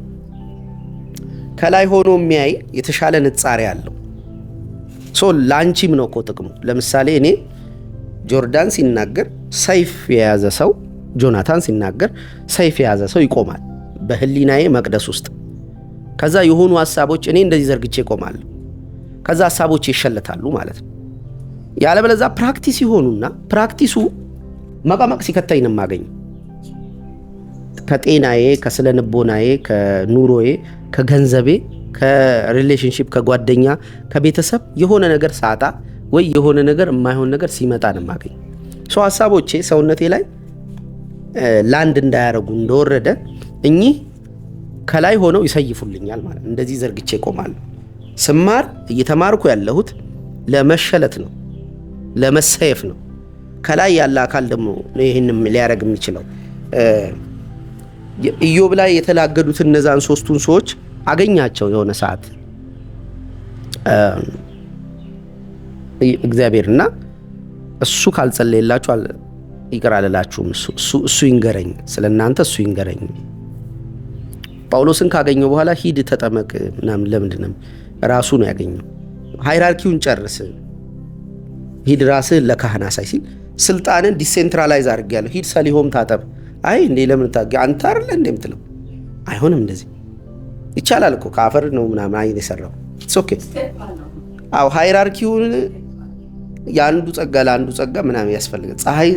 ከላይ ሆኖ የሚያይ የተሻለ ንጻሬ አለው። ለአንቺም ነው እኮ ጥቅሙ። ለምሳሌ እኔ ጆርዳን ሲናገር ሰይፍ የያዘ ሰው፣ ጆናታን ሲናገር ሰይፍ የያዘ ሰው ይቆማል በህሊናዬ መቅደስ ውስጥ። ከዛ የሆኑ ሀሳቦች እኔ እንደዚህ ዘርግቼ ይቆማለሁ። ከዛ ሀሳቦች ይሸለታሉ ማለት ነው። ያለበለዛ ፕራክቲስ ይሆኑና ፕራክቲሱ መቀመቅ ሲከተኝ ነው የማገኘው። ከጤናዬ፣ ከስለ ንቦናዬ፣ ከኑሮዬ፣ ከገንዘቤ፣ ከሪሌሽንሺፕ፣ ከጓደኛ፣ ከቤተሰብ የሆነ ነገር ሳጣ ወይ የሆነ ነገር የማይሆን ነገር ሲመጣ ነው የማገኘው። ሀሳቦቼ ሰውነቴ ላይ ላንድ እንዳያረጉ እንደወረደ እኚህ ከላይ ሆነው ይሰይፉልኛል ማለት ነው። እንደዚህ ዘርግቼ ቆማለሁ። ስማር እየተማርኩ ያለሁት ለመሸለት ነው፣ ለመሰየፍ ነው። ከላይ ያለ አካል ደግሞ ይህንም ሊያረግ የሚችለው ኢዮብ ላይ የተላገዱት እነዛን ሶስቱን ሰዎች አገኛቸው የሆነ ሰዓት እግዚአብሔርና እሱ ካልጸለየላችሁ ይቅር አልላችሁም፣ እሱ ይንገረኝ፣ ስለ እናንተ እሱ ይንገረኝ። ጳውሎስን ካገኘው በኋላ ሂድ ተጠመቅ ምናምን ለምንድን ነው ራሱ ነው ያገኘው። ሃይራርኪውን ጨርስ፣ ሂድ ራስህ ለካህን አሳይ ሲል ስልጣንን ዲሴንትራላይዝ አድርጌያለሁ፣ ሂድ ሰሊሆም ታጠብ። አይ እንዴ ለምን አንተ አይደለ እንዴ የምትለው? አይሆንም፣ እንደዚህ ይቻላል እኮ ከአፈር ነው ምናምን አይን የሰራው ኦኬ። አዎ ሃይራርኪውን የአንዱ ጸጋ ለአንዱ ጸጋ ምናምን ያስፈልጋል። ፀሐይ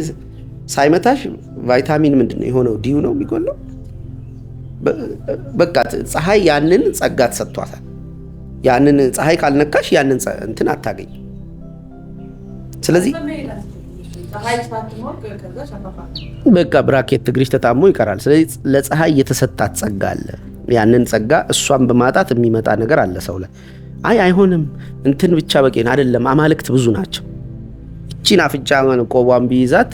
ሳይመታሽ ቫይታሚን ምንድነው የሆነው? ዲዩ ነው የሚጎለው። በቃ ፀሐይ ያንን ጸጋ ተሰጥቷታል። ያንን ፀሐይ ካልነካሽ ያንን እንትን አታገኝ። ስለዚህ በቃ ብራኬት እግርሽ ተጣሞ ይቀራል። ስለዚህ ለፀሐይ የተሰጣት ጸጋ አለ። ያንን ጸጋ እሷን በማጣት የሚመጣ ነገር አለ ሰው ላይ። አይሆንም እንትን ብቻ በቂ አይደለም። አማልክት ብዙ ናቸው። እቺን አፍንጫ ቆቧን ቢይዛት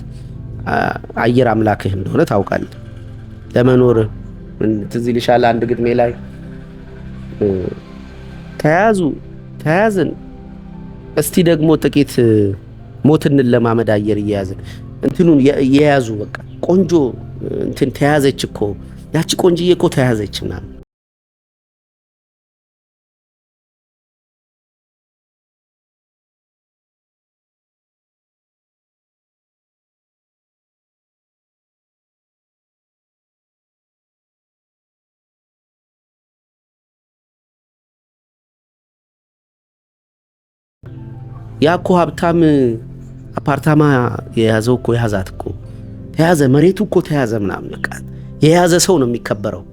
አየር አምላክህ እንደሆነ ታውቃለህ። ለመኖር ትዝ ይልሻል አንድ ግጥሜ ላይ ተያዝን እስቲ ደግሞ ጥቂት ሞትን ለማመድ አየር እየያዝን እንትኑን የያዙ በቃ ቆንጆ እንትን ተያዘች እኮ ያቺ ቆንጅዬ እኮ ተያዘች ምናምን ያ እኮ ሀብታም አፓርታማ የያዘው እኮ የያዛት እኮ ተያዘ፣ መሬቱ እኮ ተያዘ ምናምን በቃ የያዘ ሰው ነው የሚከበረው።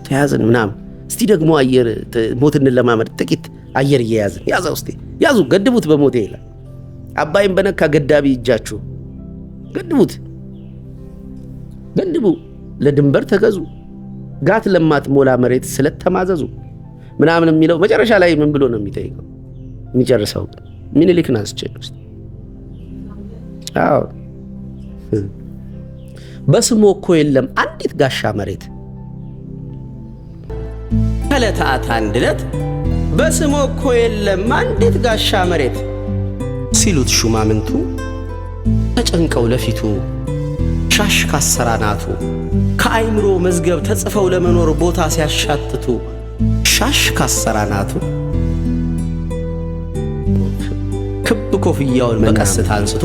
ተያዘን ምናምን። እስቲ ደግሞ አየር ሞትን ለማመድ ጥቂት አየር እየያዝን ያዙ ገድቡት በሞቴ ይላል። አባይን በነካ ገዳቢ እጃችሁ ገድቡ፣ ለድንበር ተገዙ፣ ጋት ለማትሞላ መሬት ስለተማዘዙ ምናምን የሚለው መጨረሻ ላይ ምን ብሎ ነው የሚጠይቀው? የሚጨርሰው ምኒልክን አስጨኝ ውስጥ በስሙ እኮ የለም አንዲት ጋሻ መሬት ከዕለታት አንድ ዕለት በስሙ እኮ የለም አንዲት ጋሻ መሬት ሲሉት ሹማምንቱ ተጨንቀው ለፊቱ ሻሽ ካሰራናቱ ከአይምሮ መዝገብ ተጽፈው ለመኖር ቦታ ሲያሻትቱ ሻሽ ካሰራናቱ ክብ ኮፍያውን በቀስታ አንስቶ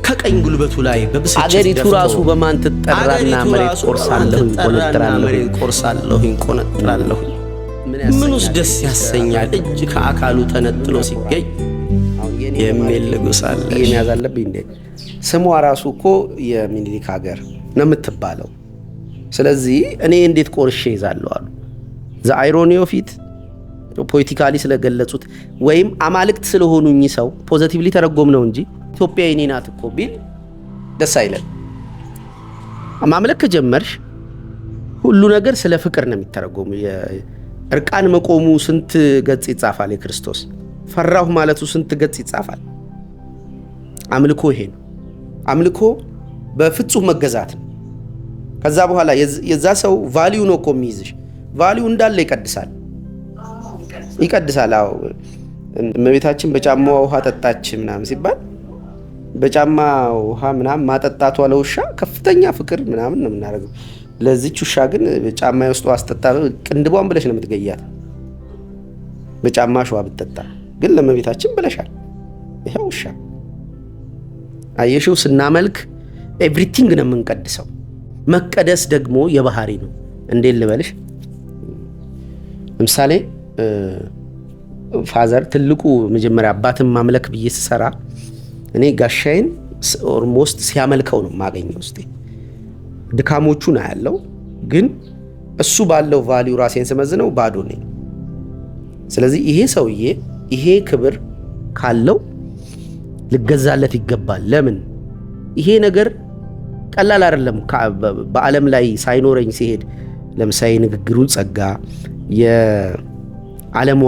ከቀኝ ጉልበቱ ላይ በብስጭት አገሪቱ ራሱ በማን ትጠራና መሬት ቆርሳለሁኝ ቆነጥራለሁኝ ምኑስ ደስ ያሰኛል እጅ ከአካሉ ተነጥሎ ሲገኝ የሚል ልጉሳለ የሚያዝ አለብኝ እንዴ? ስሟ ራሱ እኮ የሚኒሊክ ሀገር ነው የምትባለው። ስለዚህ እኔ እንዴት ቆርሼ ይዛለሁ አሉ። ዘአይሮኒ ኦፍ ኢት ፖለቲካሊ ስለገለጹት ወይም አማልክት ስለሆኑኝ ሰው ፖዚቲቭሊ ተረጎም ነው እንጂ ኢትዮጵያ የኔ ናት እኮ ቢል ደስ አይለን። ማምለክ ከጀመርሽ ሁሉ ነገር ስለ ፍቅር ነው የሚተረጎሙ። እርቃን መቆሙ ስንት ገጽ ይጻፋል። የክርስቶስ ፈራሁ ማለቱ ስንት ገጽ ይጻፋል። አምልኮ ይሄ ነው። አምልኮ በፍጹም መገዛት ነው። ከዛ በኋላ የዛ ሰው ቫልዩ ነው እኮ የሚይዝሽ። ቫልዩ እንዳለ ይቀድሳል። አዎ እመቤታችን በጫማዋ ውሃ ጠጣች ምናምን ሲባል በጫማ ውሃ ምናምን ማጠጣቷ ለውሻ ከፍተኛ ፍቅር ምናምን ነው የምናደርገው። ለዚች ውሻ ግን በጫማ ውስጥ አስጠጣ ቅንድቧን ብለሽ ነው የምትገያት። በጫማሽ ውሃ ብትጠጣ ግን ለእመቤታችን ብለሻል። ይሄው ውሻ አየሽው። ስናመልክ ኤቭሪቲንግ ነው የምንቀድሰው። መቀደስ ደግሞ የባህሪ ነው። እንዴት ልበልሽ? ለምሳሌ ፋዘር ትልቁ መጀመሪያ አባትን ማምለክ ብዬ ስሰራ እኔ ጋሻዬን ኦልሞስት ሲያመልከው ነው የማገኘው። ውስጤ ድካሞቹን አያለው፣ ግን እሱ ባለው ቫልዩ ራሴን ስመዝነው ባዶ ነኝ። ስለዚህ ይሄ ሰውዬ ይሄ ክብር ካለው ልገዛለት ይገባል። ለምን? ይሄ ነገር ቀላል አይደለም። በዓለም ላይ ሳይኖረኝ ሲሄድ ለምሳሌ ንግግሩ ጸጋ፣ የአለመዋሸቱ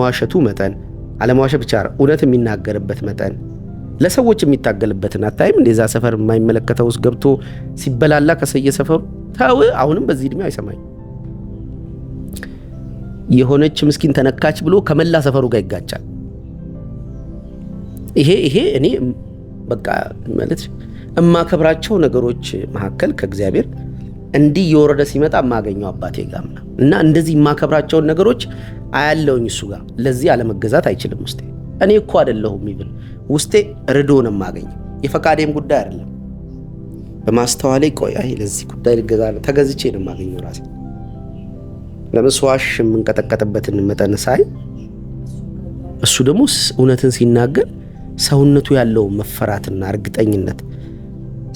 መጠን፣ አለመዋሸት ብቻ እውነት የሚናገርበት መጠን፣ ለሰዎች የሚታገልበትን አታይም? እንደዛ ሰፈር የማይመለከተው ውስጥ ገብቶ ሲበላላ ከሰፈሩ ታው አሁንም በዚህ እድሜው አይሰማኝ። የሆነች ምስኪን ተነካች ብሎ ከመላ ሰፈሩ ጋር ይጋጫል። ይሄ እኔ በቃ ማለት እማከብራቸው ነገሮች መካከል ከእግዚአብሔር እንዲህ የወረደ ሲመጣ የማገኘው አባቴ ጋር እና እንደዚህ የማከብራቸውን ነገሮች አያለውኝ እሱ ጋር። ለዚህ አለመገዛት አይችልም ውስጤ። እኔ እኮ አይደለሁም ይብል ውስጤ ርዶ ነው የማገኘው። የፈቃዴም ጉዳይ አይደለም። በማስተዋሌ ቆይ ለዚህ ጉዳይ ልገዛ ነው ተገዝቼ ነው የማገኘው ራሴ። ለመስዋሽ የምንቀጠቀጥበትን መጠን ሳይ እሱ ደግሞ እውነትን ሲናገር ሰውነቱ ያለው መፈራትና እርግጠኝነት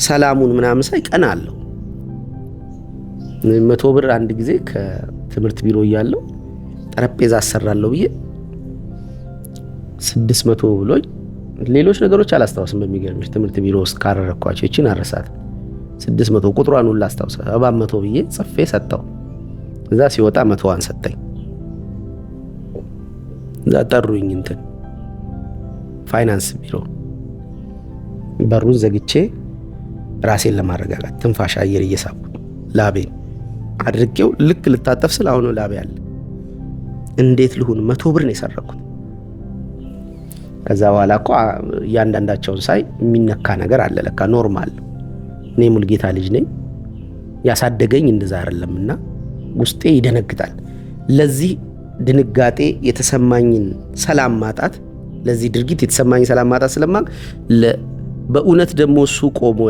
ሰላሙን ምናምን ሳይ ቀና አለው። 100 ብር አንድ ጊዜ ከትምህርት ቢሮ እያለሁ ጠረጴዛ አሰራለሁ ብዬ 600 ብሎኝ ሌሎች ነገሮች አላስታውስም። በሚገርምሽ ትምህርት ቢሮ ውስጥ ካረረኳቸው እቺን አረሳት 600 ቁጥሯን ሁላ አስታውሳ 700 ብዬ ጽፌ ሰጠው። እዛ ሲወጣ 100ዋን ሰጠኝ። እዛ ጠሩኝ እንትን ፋይናንስ ቢሮ። በሩን ዘግቼ ራሴን ለማረጋጋት ትንፋሽ አየር እየሳብኩ ላቤን አድርጌው ልክ ልታጠፍ ስለ አሁን ላቤ አለ። እንዴት ልሁን? 100 ብር ነው የሰረኩት። ከዛ በኋላ እኮ እያንዳንዳቸውን ሳይ የሚነካ ነገር አለ። ለካ ኖርማል። እኔ ሙልጌታ ልጅ ነኝ። ያሳደገኝ እንደዛ አይደለምና ውስጤ ይደነግጣል። ለዚህ ድንጋጤ የተሰማኝን ሰላም ማጣት፣ ለዚህ ድርጊት የተሰማኝን ሰላም ማጣት ስለማቅ በእውነት ደግሞ እሱ ቆሞ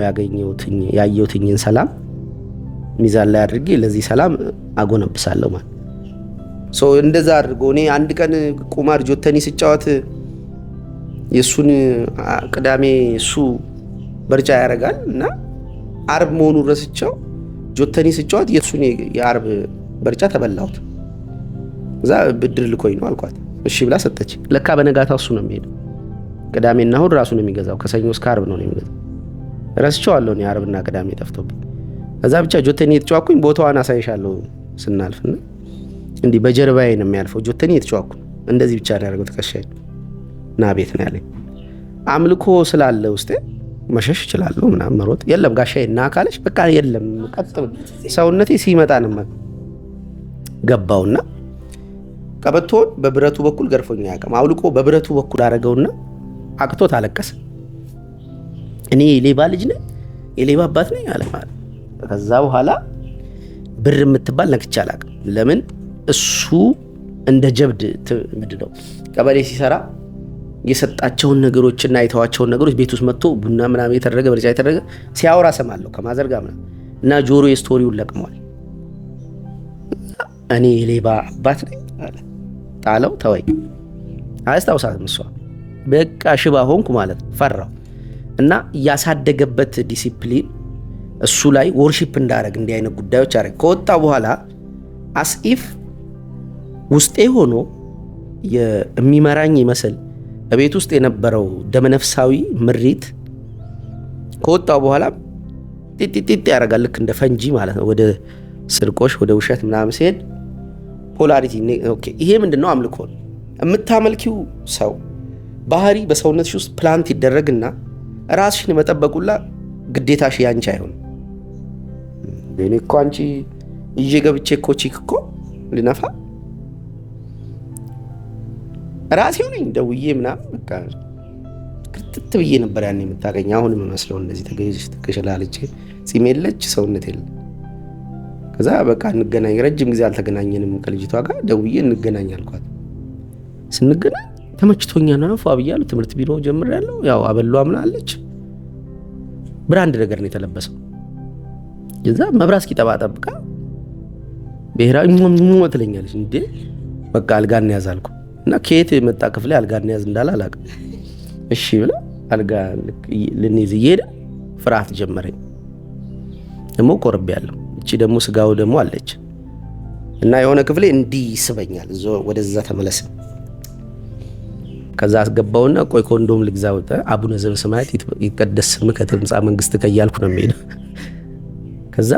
ያየሁትኝን ሰላም ሚዛን ላይ አድርጌ ለዚህ ሰላም አጎነብሳለሁ ማለት እንደዛ አድርጎ እኔ አንድ ቀን ቁማር ጆተኒ ስጫወት የሱን ቅዳሜ እሱ በርጫ ያደርጋል እና አርብ መሆኑን ረስቸው ጆተኒ ስጫወት የሱን የአርብ በርጫ ተበላሁት። እዛ ብድር ልኮኝ ነው አልኳት። እሺ ብላ ሰጠች። ለካ በነጋታው እሱ ነው የሚሄደው። ቅዳሜና እሑድ ራሱ ነው የሚገዛው። ከሰኞ እስከ አርብ ነው የሚገዛው። ረስቸዋለሁ እኔ አርብና ቅዳሜ ጠፍቶብኝ። እዛ ብቻ ጆተኒ የተጫዋኩኝ ቦታዋን አሳይሻለሁ ስናልፍና እንዲህ በጀርባዬ ነው የሚያልፈው። ጆተኒ የተጫዋኩ እንደዚህ ብቻ ነው ያደረገው። ተከሻይ ና ቤት ነው ያለኝ። አምልኮ ስላለ ውስጤ መሸሽ እችላለሁ ምናምን መሮጥ የለም። ጋሻዬ ና ካለሽ በቃ የለም ቀጥ ሰውነቴ ሲመጣ ነው ገባውና ቀበቶን በብረቱ በኩል ገርፎኛ ያቀም አውልቆ በብረቱ በኩል አረገውና አቅቶት አለቀሰ። እኔ የሌባ ልጅ ነኝ የሌባ አባት ነኝ አለ ማለት። ከዛ በኋላ ብር የምትባል ነክቼ አላውቅም። ለምን እሱ እንደ ጀብድ ምንድነው ቀበሌ ሲሰራ የሰጣቸውን ነገሮችና የተዋቸውን ነገሮች ቤት ውስጥ መጥቶ ቡና ምናምን የተደረገ በርጫ የተደረገ ሲያወራ ሰማለሁ ከማዘርጋ ምናምን እና ጆሮ የስቶሪውን ለቅሟል። እኔ የሌባ አባት ነኝ አለ። ጣለው ተወኝ። አያስታውሳትም እሷ። በቃ ሽባ ሆንኩ ማለት ፈራው። እና ያሳደገበት ዲሲፕሊን እሱ ላይ ወርሺፕ እንዳረግ እንዲህ አይነት ጉዳዮች አረግ። ከወጣ በኋላ አስኢፍ ውስጤ ሆኖ የሚመራኝ ይመስል በቤት ውስጥ የነበረው ደመነፍሳዊ ምሪት ከወጣው በኋላ ጢጢጢ ያደርጋል። ልክ እንደ ፈንጂ ማለት ነው። ወደ ስርቆሽ ወደ ውሸት ምናምን ሲሄድ ፖላሪቲ። ኦኬ ይሄ ምንድነው? አምልኮ ነው። የምታመልኪው ሰው ባህሪ በሰውነትሽ ውስጥ ፕላንት ይደረግና ራስሽን መጠበቁላ ግዴታሽ ያንቺ አይሆንም። እኔ እኮ አንቺ ይዤ ገብቼ እኮ ቺክ እኮ ልነፋ ራሴው ነኝ ደውዬ ምናምን በቃ ክትት ብዬ ነበር ያን የምታገኝ። አሁንም መስለው እንደዚህ ተገይዘሽ ተከሸላለች ጺም የለች ሰውነት የለ። ከዛ በቃ እንገናኝ። ረጅም ጊዜ አልተገናኘንም ከልጅቷ ጋር ደውዬ እንገናኝ አልኳት። ስንገናኝ ተመችቶኛል ነው ፏ ብያለሁ። ትምህርት ቢሮ ጀምሬያለሁ። ያው አበሏ ምን አለች ብራንድ ነገር ነው የተለበሰው። እዛ መብራት እስኪጠባ ጠብቃ ብሔራዊ ሞት ትለኛለች። እንዴ በቃ አልጋን ያዝ አልኩ እና ከየት የመጣ ክፍሌ አልጋን ያዝ እንዳለ አላውቅም። እሺ ብላ አልጋ ልንይዝ እየሄደ ፍርሃት ጀመረኝ። ደግሞ ቆርቤያለሁ። እቺ ደግሞ ስጋው ደግሞ አለች እና የሆነ ክፍሌ እንዲህ ይስበኛል። ወደዛ ተመለስ። ከዛ አስገባውና ቆይ ኮንዶም ልግዛ ወጣ። አቡነ ዘበሰማያት ይቀደስ ስምከ ትምጻእ መንግሥትከ እያልኩ ነው የምሄደው። ከዛ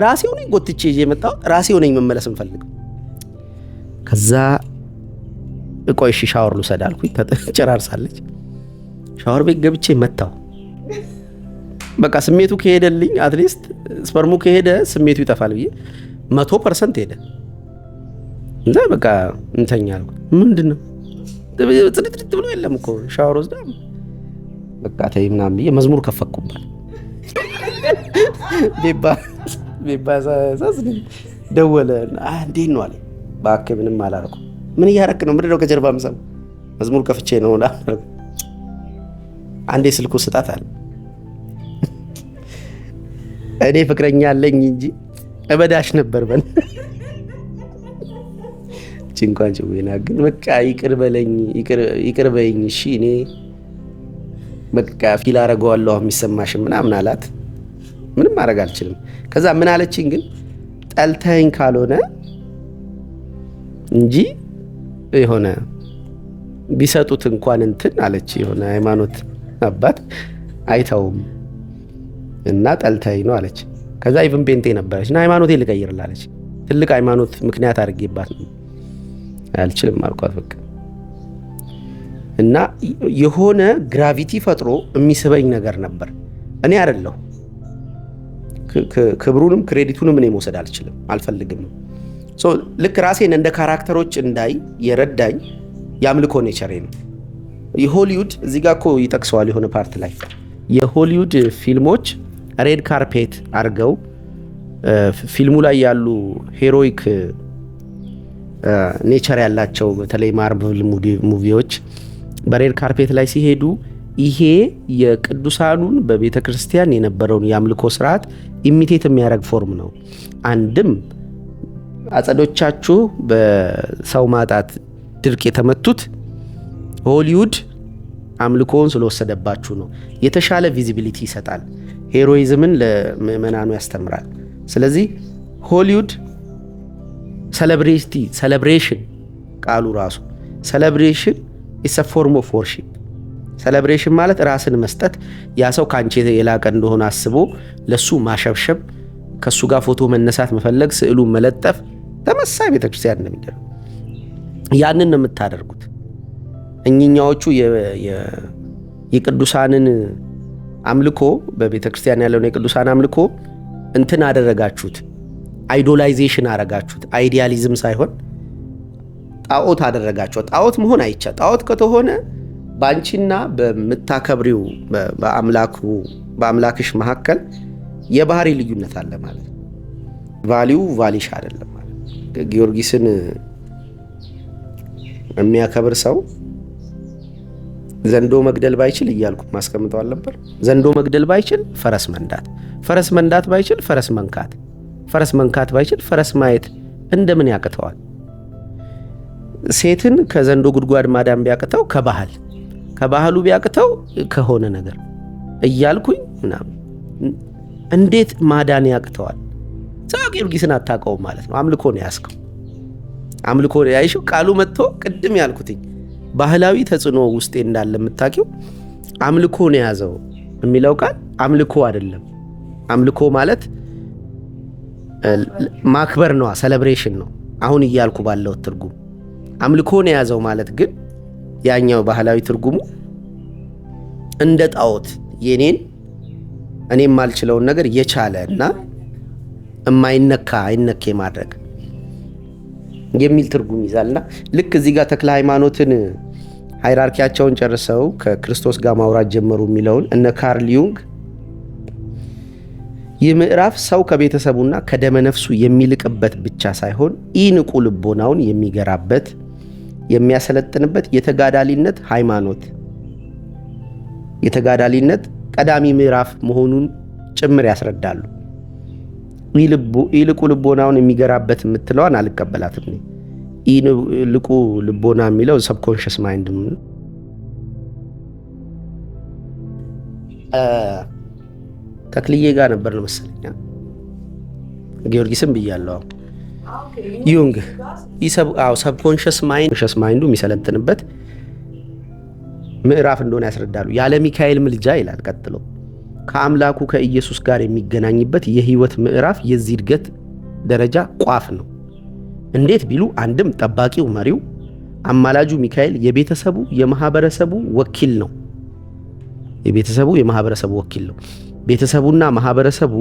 ራሴው ነኝ ጎትቼ ይዤ የመጣሁት ራሴው ነኝ መመለስ እንፈልግ። ከዛ ቆይ እሺ ሻወር ልውሰድ አልኩኝ። ተጨራርሳለች። ሻወር ቤት ገብቼ መታው። በቃ ስሜቱ ከሄደልኝ አትሊስት ስፐርሙ ከሄደ ስሜቱ ይጠፋል ብዬ 100% ሄደ። እንዛ በቃ እንተኛ አልኩ። ምንድነው ጽድት ብሎ የለም እኮ ሻወር ወስዳ በቃ ተይ ምናምን ብዬ መዝሙር ከፈኩባት። ቤባ ደወለ። እንዴት ነው አለ። እባክህ ምንም አላደረኩም። ምን እያደረክ ነው? ምንድነው ከጀርባ ምሰማ? መዝሙር ከፍቼ ነው። አንዴ ስልኩ ስጣት አለ። እኔ ፍቅረኛ አለኝ እንጂ እበዳሽ ነበር በል እንኳን ጭዌና ግን በቃ ይቅር በይኝ እሺ እኔ በቃ ፊል አደርገዋለሁ የሚሰማሽ ምናምን አላት። ምንም ማድረግ አልችልም። ከዛ ምን አለችኝ ግን ጠልተኝ ካልሆነ እንጂ የሆነ ቢሰጡት እንኳን እንትን አለች። የሆነ ሃይማኖት አባት አይተውም እና ጠልተኝ ነው አለች። ከዛ ኢቭን ፔንቴ ነበረች እና ሃይማኖቴ ልቀይርላለች። ትልቅ ሃይማኖት ምክንያት አድርጌባት ነው አልችልም አልኳት በቃ። እና የሆነ ግራቪቲ ፈጥሮ የሚስበኝ ነገር ነበር። እኔ አይደለሁ ክብሩንም ክሬዲቱንም እኔ መውሰድ አልችልም፣ አልፈልግም። ልክ ራሴን እንደ ካራክተሮች እንዳይ የረዳኝ የአምልኮ ኔቸሬ ነው። የሆሊውድ እዚህ ጋር እኮ ይጠቅሰዋል የሆነ ፓርት ላይ የሆሊውድ ፊልሞች ሬድ ካርፔት አድርገው ፊልሙ ላይ ያሉ ሄሮይክ ኔቸር ያላቸው በተለይ ማርቨል ሙቪዎች በሬድ ካርፔት ላይ ሲሄዱ ይሄ የቅዱሳኑን በቤተ ክርስቲያን የነበረውን የአምልኮ ስርዓት ኢሚቴት የሚያደርግ ፎርም ነው። አንድም አጸዶቻችሁ በሰው ማጣት ድርቅ የተመቱት ሆሊውድ አምልኮውን ስለወሰደባችሁ ነው። የተሻለ ቪዚቢሊቲ ይሰጣል። ሄሮይዝምን ለምእመናኑ ያስተምራል። ስለዚህ ሆሊውድ ሴሌብሬሽን ቃሉ ራሱ ሴሌብሬሽን ኢስ አ ፎርም ኦፍ ወርሺፕ። ሴሌብሬሽን ማለት ራስን መስጠት፣ ያ ሰው ከአንቺ የላቀ እንደሆነ አስቦ ለሱ ማሸብሸብ፣ ከሱ ጋር ፎቶ መነሳት መፈለግ፣ ስዕሉን መለጠፍ ተመሳይ ቤተክርስቲያን እንደሚደረግ ያንን ነው የምታደርጉት። እኚኛዎቹ የቅዱሳንን አምልኮ በቤተክርስቲያን ያለውን የቅዱሳን አምልኮ እንትን አደረጋችሁት፣ አይዶላይዜሽን አደረጋችሁት። አይዲያሊዝም ሳይሆን ጣዖት አደረጋችሁት። ጣዖት መሆን አይቻል። ጣዖት ከተሆነ በአንቺና በምታከብሪው በአምላክሽ መካከል የባህሪ ልዩነት አለ ማለት ነው። ቫሊው ቫሊሽ አይደለም ማለት ነው። ጊዮርጊስን የሚያከብር ሰው ዘንዶ መግደል ባይችል እያልኩ ማስቀምጠው አልነበር? ዘንዶ መግደል ባይችል ፈረስ መንዳት፣ ፈረስ መንዳት ባይችል ፈረስ መንካት፣ ፈረስ መንካት ባይችል ፈረስ ማየት እንደምን ያቅተዋል? ሴትን ከዘንዶ ጉድጓድ ማዳን ቢያቅተው ከባህሉ ቢያቅተው ከሆነ ነገር እያልኩኝ ምናምን እንዴት ማዳን ያቅተዋል? ሰው ጊዮርጊስን አታውቀውም ማለት ነው። አምልኮ ነው ያስከው፣ አምልኮ ነው ያይሽው። ቃሉ መጥቶ ቅድም ያልኩትኝ ባህላዊ ተጽዕኖ ውስጤ እንዳለ የምታውቂው አምልኮ ነው ያዘው የሚለው ቃል አምልኮ አይደለም። አምልኮ ማለት ማክበር ነው፣ ሴሌብሬሽን ነው። አሁን እያልኩ ባለው ትርጉም አምልኮ ነው ያዘው ማለት ግን ያኛው ባህላዊ ትርጉሙ እንደ ጣዖት የኔን እኔ የማልችለውን ነገር የቻለ እና የማይነካ አይነኬ ማድረግ የሚል ትርጉም ይዛልና ልክ እዚህ ጋር ተክለ ሃይማኖትን ሃይራርኪያቸውን ጨርሰው ከክርስቶስ ጋር ማውራት ጀመሩ የሚለውን እነ ካርል ዩንግ ይህ ምዕራፍ ሰው ከቤተሰቡና ከደመነፍሱ የሚልቅበት ብቻ ሳይሆን ኢንቁ ልቦናውን የሚገራበት የሚያሰለጥንበት የተጋዳሊነት ሃይማኖት የተጋዳሊነት ቀዳሚ ምዕራፍ መሆኑን ጭምር ያስረዳሉ። ኢልቁ ልቦናውን የሚገራበት የምትለዋን አልቀበላትም። ኢልቁ ልቦና የሚለው ሰብኮንሽስ ማይንድ ነው። ተክልዬ ጋር ነበር ነው መሰለኝ። ጊዮርጊስም ብያለሁ። ዩንግ ሰብኮንሽስ ማይንዱ የሚሰለጥንበት ምዕራፍ እንደሆነ ያስረዳሉ። ያለ ሚካኤል ምልጃ ይላል ቀጥሎ ከአምላኩ ከኢየሱስ ጋር የሚገናኝበት የህይወት ምዕራፍ የዚህ እድገት ደረጃ ቋፍ ነው። እንዴት ቢሉ አንድም ጠባቂው መሪው አማላጁ ሚካኤል የቤተሰቡ የማህበረሰቡ ወኪል ነው። የቤተሰቡ የማህበረሰቡ ወኪል ነው። ቤተሰቡና ማህበረሰቡ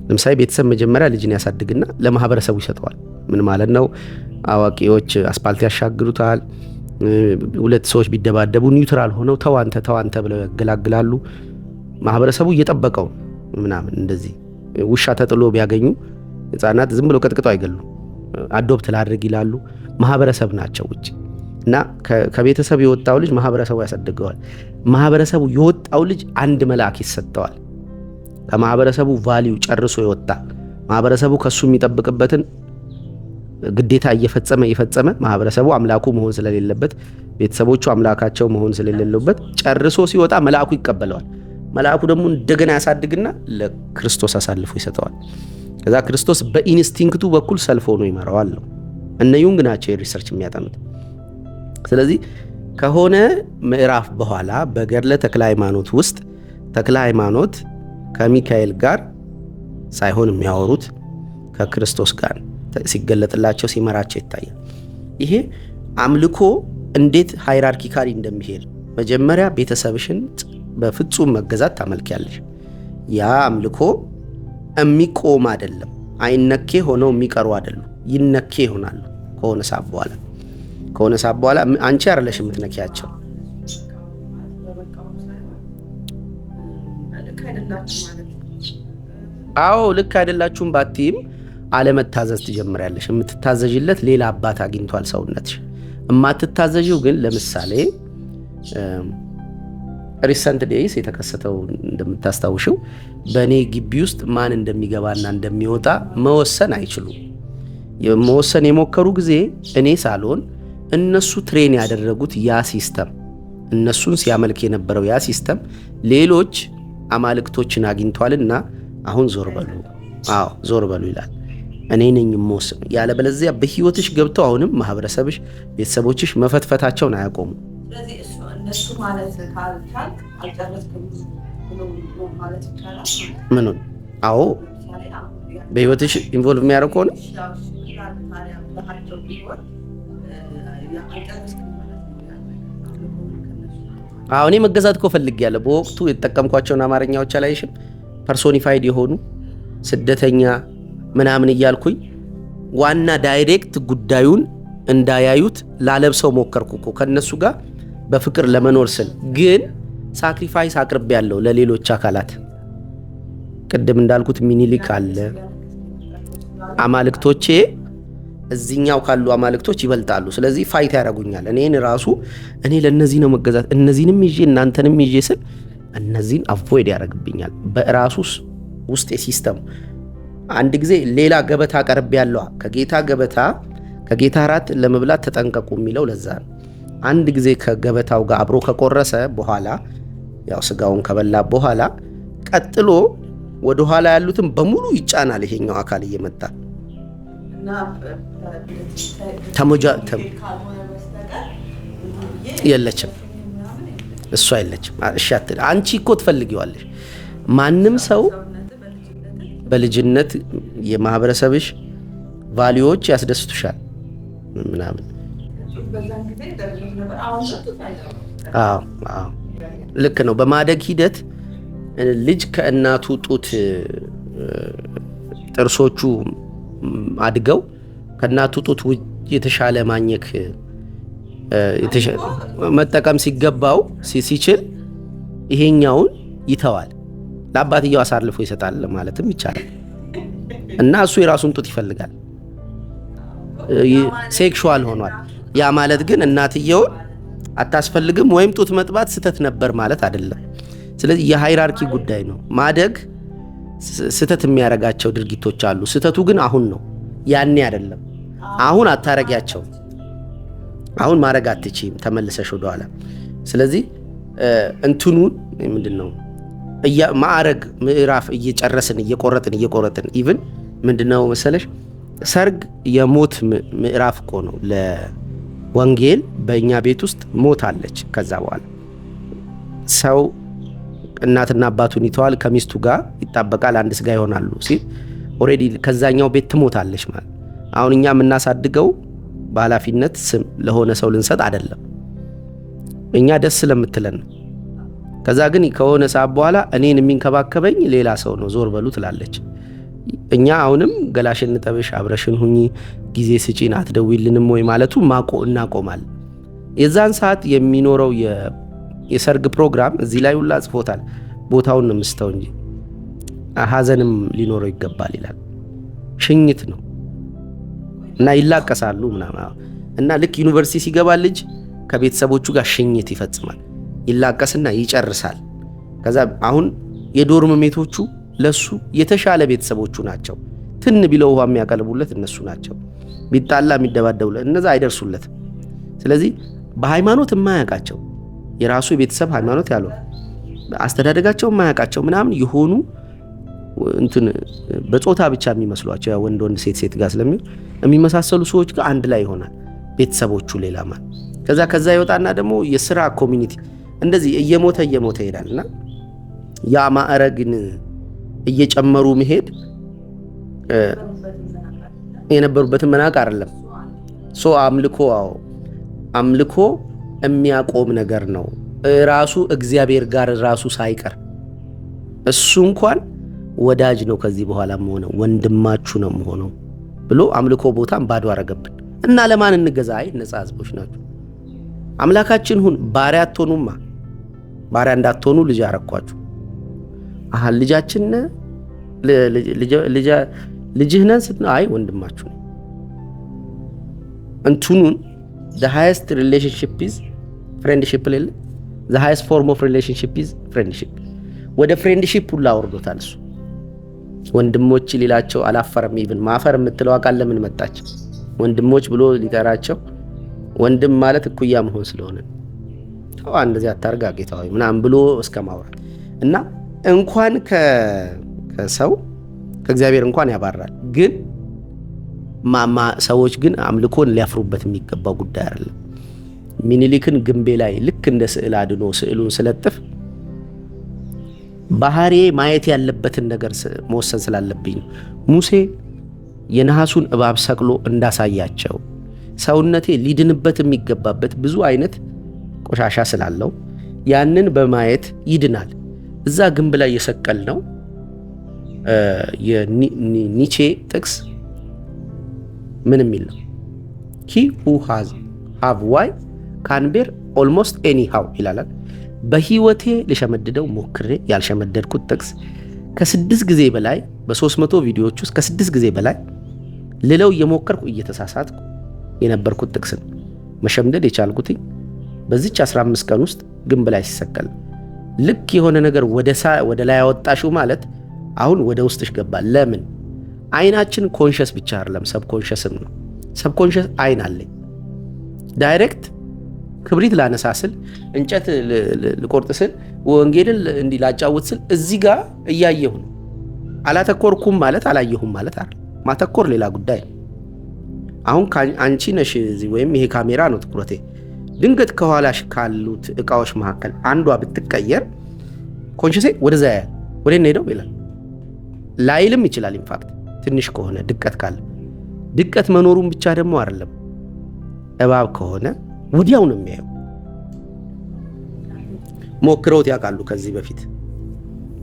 ለምሳሌ ቤተሰብ መጀመሪያ ልጅን ያሳድግና ለማህበረሰቡ ይሰጠዋል። ምን ማለት ነው? አዋቂዎች አስፓልት ያሻግሩታል። ሁለት ሰዎች ቢደባደቡ ኒውትራል ሆነው ተዋንተ ብለው ያገላግላሉ። ማህበረሰቡ እየጠበቀው ምናምን እንደዚህ ውሻ ተጥሎ ቢያገኙ ህፃናት ዝም ብለው ቀጥቅጠው አይገሉ፣ አዶፕት ላድርግ ይላሉ። ማህበረሰብ ናቸው ውጪ እና ከቤተሰብ የወጣው ልጅ ማህበረሰቡ ያሳድገዋል። ማህበረሰቡ የወጣው ልጅ አንድ መልአክ ይሰጠዋል። ከማህበረሰቡ ቫልዩ ጨርሶ የወጣ ማህበረሰቡ ከሱ የሚጠብቅበትን ግዴታ እየፈጸመ ማህበረሰቡ አምላኩ መሆን ስለሌለበት ቤተሰቦቹ አምላካቸው መሆን ስለሌለበት ጨርሶ ሲወጣ መልአኩ ይቀበለዋል። መልአኩ ደግሞ እንደገና ያሳድግና ለክርስቶስ አሳልፎ ይሰጠዋል። ከዛ ክርስቶስ በኢንስቲንክቱ በኩል ሰልፍ ሆኖ ይመራዋል ነው። እነ ዩንግ ናቸው የሪሰርች የሚያጠኑት። ስለዚህ ከሆነ ምዕራፍ በኋላ በገድለ ተክለ ሃይማኖት ውስጥ ተክለ ሃይማኖት ከሚካኤል ጋር ሳይሆን የሚያወሩት ከክርስቶስ ጋር ሲገለጥላቸው ሲመራቸው ይታያል። ይሄ አምልኮ እንዴት ሃይራርኪካሊ እንደሚሄድ መጀመሪያ ቤተሰብሽን በፍጹም መገዛት ታመልኪያለሽ። ያ አምልኮ የሚቆም አይደለም። አይነኬ ሆነው የሚቀሩ አይደሉም። ይነኬ ይሆናሉ ከሆነ ሰዓት በኋላ አንቺ አይደለሽ የምትነኪያቸው። አዎ ልክ አይደላችሁም ባትይም አለመታዘዝ ትጀምሪያለሽ። የምትታዘዥለት ሌላ አባት አግኝቷል ሰውነትሽ። የማትታዘዥው ግን ለምሳሌ ሪሰንት ዴይስ የተከሰተው እንደምታስታውሽው በእኔ ግቢ ውስጥ ማን እንደሚገባና እንደሚወጣ መወሰን አይችሉም። መወሰን የሞከሩ ጊዜ እኔ ሳልሆን እነሱ ትሬን ያደረጉት ያ ሲስተም እነሱን ሲያመልክ የነበረው ያ ሲስተም ሌሎች አማልክቶችን አግኝቷልና አሁን ዞር በሉ፣ አዎ ዞር በሉ ይላል። እኔ ነኝ የምወስነው። ያለበለዚያ በህይወትሽ ገብተው አሁንም ማህበረሰብሽ፣ ቤተሰቦችሽ መፈትፈታቸውን አያቆሙ። ስለዚህ እነሱ ማለት ካልቻል አልጨረስክም ብሎ ማለት ይቻላል። ምኑን? አዎ በህይወትሽ ኢንቮልቭ የሚያደርግ ከሆነ እኔ መገዛት እኮ ፈልጌያለሁ። በወቅቱ የተጠቀምኳቸውን አማርኛዎች አላይሽም? ፐርሶኒፋይድ የሆኑ ስደተኛ ምናምን እያልኩኝ ዋና ዳይሬክት ጉዳዩን እንዳያዩት ላለብሰው ሞከርኩ እኮ ከነሱ ጋር በፍቅር ለመኖር ስል። ግን ሳክሪፋይስ አቅርቤያለሁ ለሌሎች አካላት። ቅድም እንዳልኩት ሚኒሊክ አለ። አማልክቶቼ እዚህኛው ካሉ አማልክቶች ይበልጣሉ። ስለዚህ ፋይት ያደርጉኛል። እኔ ለነዚህ ነው መገዛት፣ እነዚህንም ይዤ እናንተንም ይዤ ስል እነዚህን አቮይድ ያደርግብኛል። በራሱ ውስጥ የሲስተሙ አንድ ጊዜ ሌላ ገበታ ቀርብ ያለው ከጌታ ገበታ ከጌታ እራት ለመብላት ተጠንቀቁ የሚለው ለዛ ነው። አንድ ጊዜ ከገበታው ጋር አብሮ ከቆረሰ በኋላ ያው ስጋውን ከበላ በኋላ ቀጥሎ ወደ ኋላ ያሉትን በሙሉ ይጫናል። ይሄኛው አካል እየመጣ የለችም፣ እሷ የለችም። እሺ አትል። አንቺ እኮ ትፈልጊዋለሽ። ማንም ሰው በልጅነት የማህበረሰብሽ ቫልዩዎች ያስደስቱሻል ምናምን። አዎ ልክ ነው። በማደግ ሂደት ልጅ ከእናቱ ጡት ጥርሶቹ አድገው ከእናቱ ጡት ውጭ የተሻለ ማኘክ መጠቀም ሲገባው ሲችል ይሄኛውን ይተዋል። ለአባትየው አሳልፎ ይሰጣል ማለትም ይቻላል። እና እሱ የራሱን ጡት ይፈልጋል። ሴክሹዋል ሆኗል። ያ ማለት ግን እናትየውን አታስፈልግም ወይም ጡት መጥባት ስተት ነበር ማለት አይደለም። ስለዚህ የሃይራርኪ ጉዳይ ነው። ማደግ ስተት የሚያረጋቸው ድርጊቶች አሉ። ስተቱ ግን አሁን ነው፣ ያኔ አይደለም። አሁን አታረጊያቸው። አሁን ማረግ አትችይም ተመልሰሽ ወደኋላ። ስለዚህ እንትኑን ምንድነው ማዕረግ ምዕራፍ እየጨረስን እየቆረጥን ኢቭን ምንድነው መሰለሽ ሰርግ የሞት ምዕራፍ እኮ ነው ለወንጌል። በእኛ ቤት ውስጥ ሞት አለች። ከዛ በኋላ ሰው እናትና አባቱን ይተዋል፣ ከሚስቱ ጋር ይጣበቃል፣ አንድ ስጋ ይሆናሉ ሲል ኦሬዲ ከዛኛው ቤት ትሞታለች ማለት። አሁን እኛ የምናሳድገው በኃላፊነት ስም ለሆነ ሰው ልንሰጥ አይደለም፣ እኛ ደስ ስለምትለን ነው። ከዛ ግን ከሆነ ሰዓት በኋላ እኔን የሚንከባከበኝ ሌላ ሰው ነው፣ ዞር በሉ ትላለች። እኛ አሁንም ገላሽን ጠብሽ፣ አብረሽን ሁኚ፣ ጊዜ ስጪን፣ አትደውይልንም ወይ ማለቱ እናቆማለን። የዛን ሰዓት የሚኖረው የሰርግ ፕሮግራም እዚህ ላይ ሁላ ጽፎታል። ቦታውን ነው ምስተው እንጂ ሀዘንም ሊኖረው ይገባል ይላል። ሽኝት ነው እና ይላቀሳሉ ምናምን። እና ልክ ዩኒቨርሲቲ ሲገባ ልጅ ከቤተሰቦቹ ጋር ሽኝት ይፈጽማል፣ ይላቀስና ይጨርሳል። ከዛ አሁን የዶርም ሜቶቹ ለሱ የተሻለ ቤተሰቦቹ ናቸው። ትን ቢለው ውሃ የሚያቀልቡለት እነሱ ናቸው። ቢጣላ የሚደባደቡለት እነዛ አይደርሱለትም። ስለዚህ በሃይማኖት የማያውቃቸው የራሱ የቤተሰብ ሃይማኖት ያለው አስተዳደጋቸው የማያውቃቸው ምናምን የሆኑ እንትን በጾታ ብቻ የሚመስሏቸው ያ ወንድ ሴት ጋር ስለሚሆን የሚመሳሰሉ ሰዎች ጋር አንድ ላይ ይሆናል ቤተሰቦቹ ሌላ ማለት። ከዛ ይወጣና ደግሞ የሥራ ኮሚኒቲ እንደዚህ እየሞተ ይሄዳልና ያ ማዕረግን እየጨመሩ መሄድ የነበሩበትን መናቅ አይደለም። አምልኮ የሚያቆም ነገር ነው። ራሱ እግዚአብሔር ጋር ራሱ ሳይቀር እሱ እንኳን ወዳጅ ነው ከዚህ በኋላ ሆነው ወንድማችሁ ነው ሆነው ብሎ አምልኮ ቦታን ባዶ አረገብን እና ለማን እንገዛ? አይ ነፃ ህዝቦች ናቸው። አምላካችን ሁን ባሪያ አትሆኑማ። ባሪያ እንዳትሆኑ ልጅ አረኳችሁ። ልጃችን ልጅህ ነን ስትነው አይ ወንድማችሁ ነው። እንትኑን the highest relationship is friendship ለለ the highest form of relationship is friendship። ወደ ፍሬንድሺፕ ሁላ አወርዶታል እሱ። ወንድሞች ሊላቸው አላፈረም። ኢቭን ማፈር የምትለው አቃል ለምን መጣች? ወንድሞች ብሎ ሊጠራቸው ወንድም ማለት እኩያ መሆን ስለሆነ ተው እንደዚህ አታርጋ ጌታ ሆይ ምናምን ብሎ እስከ ማውራት እና እንኳን ከሰው ከእግዚአብሔር እንኳን ያባራል። ግን ሰዎች ግን አምልኮን ሊያፍሩበት የሚገባው ጉዳይ አይደለም። ሚኒሊክን ግንቤ ላይ ልክ እንደ ስዕል አድኖ ስዕሉን ስለጥፍ ባህሬ ማየት ያለበትን ነገር መወሰን ስላለብኝ ነው። ሙሴ የነሐሱን እባብ ሰቅሎ እንዳሳያቸው ሰውነቴ ሊድንበት የሚገባበት ብዙ አይነት ቆሻሻ ስላለው ያንን በማየት ይድናል። እዛ ግንብ ላይ የሰቀል ነው የኒቼ ጥቅስ ምን የሚል ነው? he who has have why can bear almost anyhow ይላል። በህይወቴ ልሸመድደው ሞክሬ ያልሸመደድኩት ጥቅስ ከ6 ጊዜ በላይ በ300 ቪዲዮዎች ውስጥ ከ6 ጊዜ በላይ ልለው እየሞከርኩ እየተሳሳትኩ የነበርኩት ጥቅስ ነው። መሸምደድ የቻልኩት በዚች 15 ቀን ውስጥ ግንብ ላይ ሲሰቀል ልክ የሆነ ነገር ወደ ላይ ያወጣሽው ማለት አሁን ወደ ውስጥሽ ገባ። ለምን? አይናችን ኮንሸስ ብቻ አይደለም ሰብኮንሸስም ነው። ሰብኮንሸስ አይን አለኝ። ዳይሬክት ክብሪት ላነሳስል እንጨት ልቆርጥ ስል ወንጌልን እንዲህ ላጫውት ስል እዚህ ጋር እያየሁ ነው። አላተኮርኩም ማለት አላየሁም ማለት አይደል። ማተኮር ሌላ ጉዳይ ነው። አሁን አንቺ ነሽ እዚህ ወይም ይሄ ካሜራ ነው ትኩረቴ። ድንገት ከኋላሽ ካሉት እቃዎች መካከል አንዷ ብትቀየር ኮንሸሴ ወደዛ ያያል። ወደ እኔ ሄደው ይላል ላይልም ይችላል። ኢንፋክት ትንሽ ከሆነ ድቀት ካለ ድቀት መኖሩን ብቻ ደግሞ አይደለም። እባብ ከሆነ ወዲያው ነው የሚያየው። ሞክረውት ያውቃሉ። ከዚህ በፊት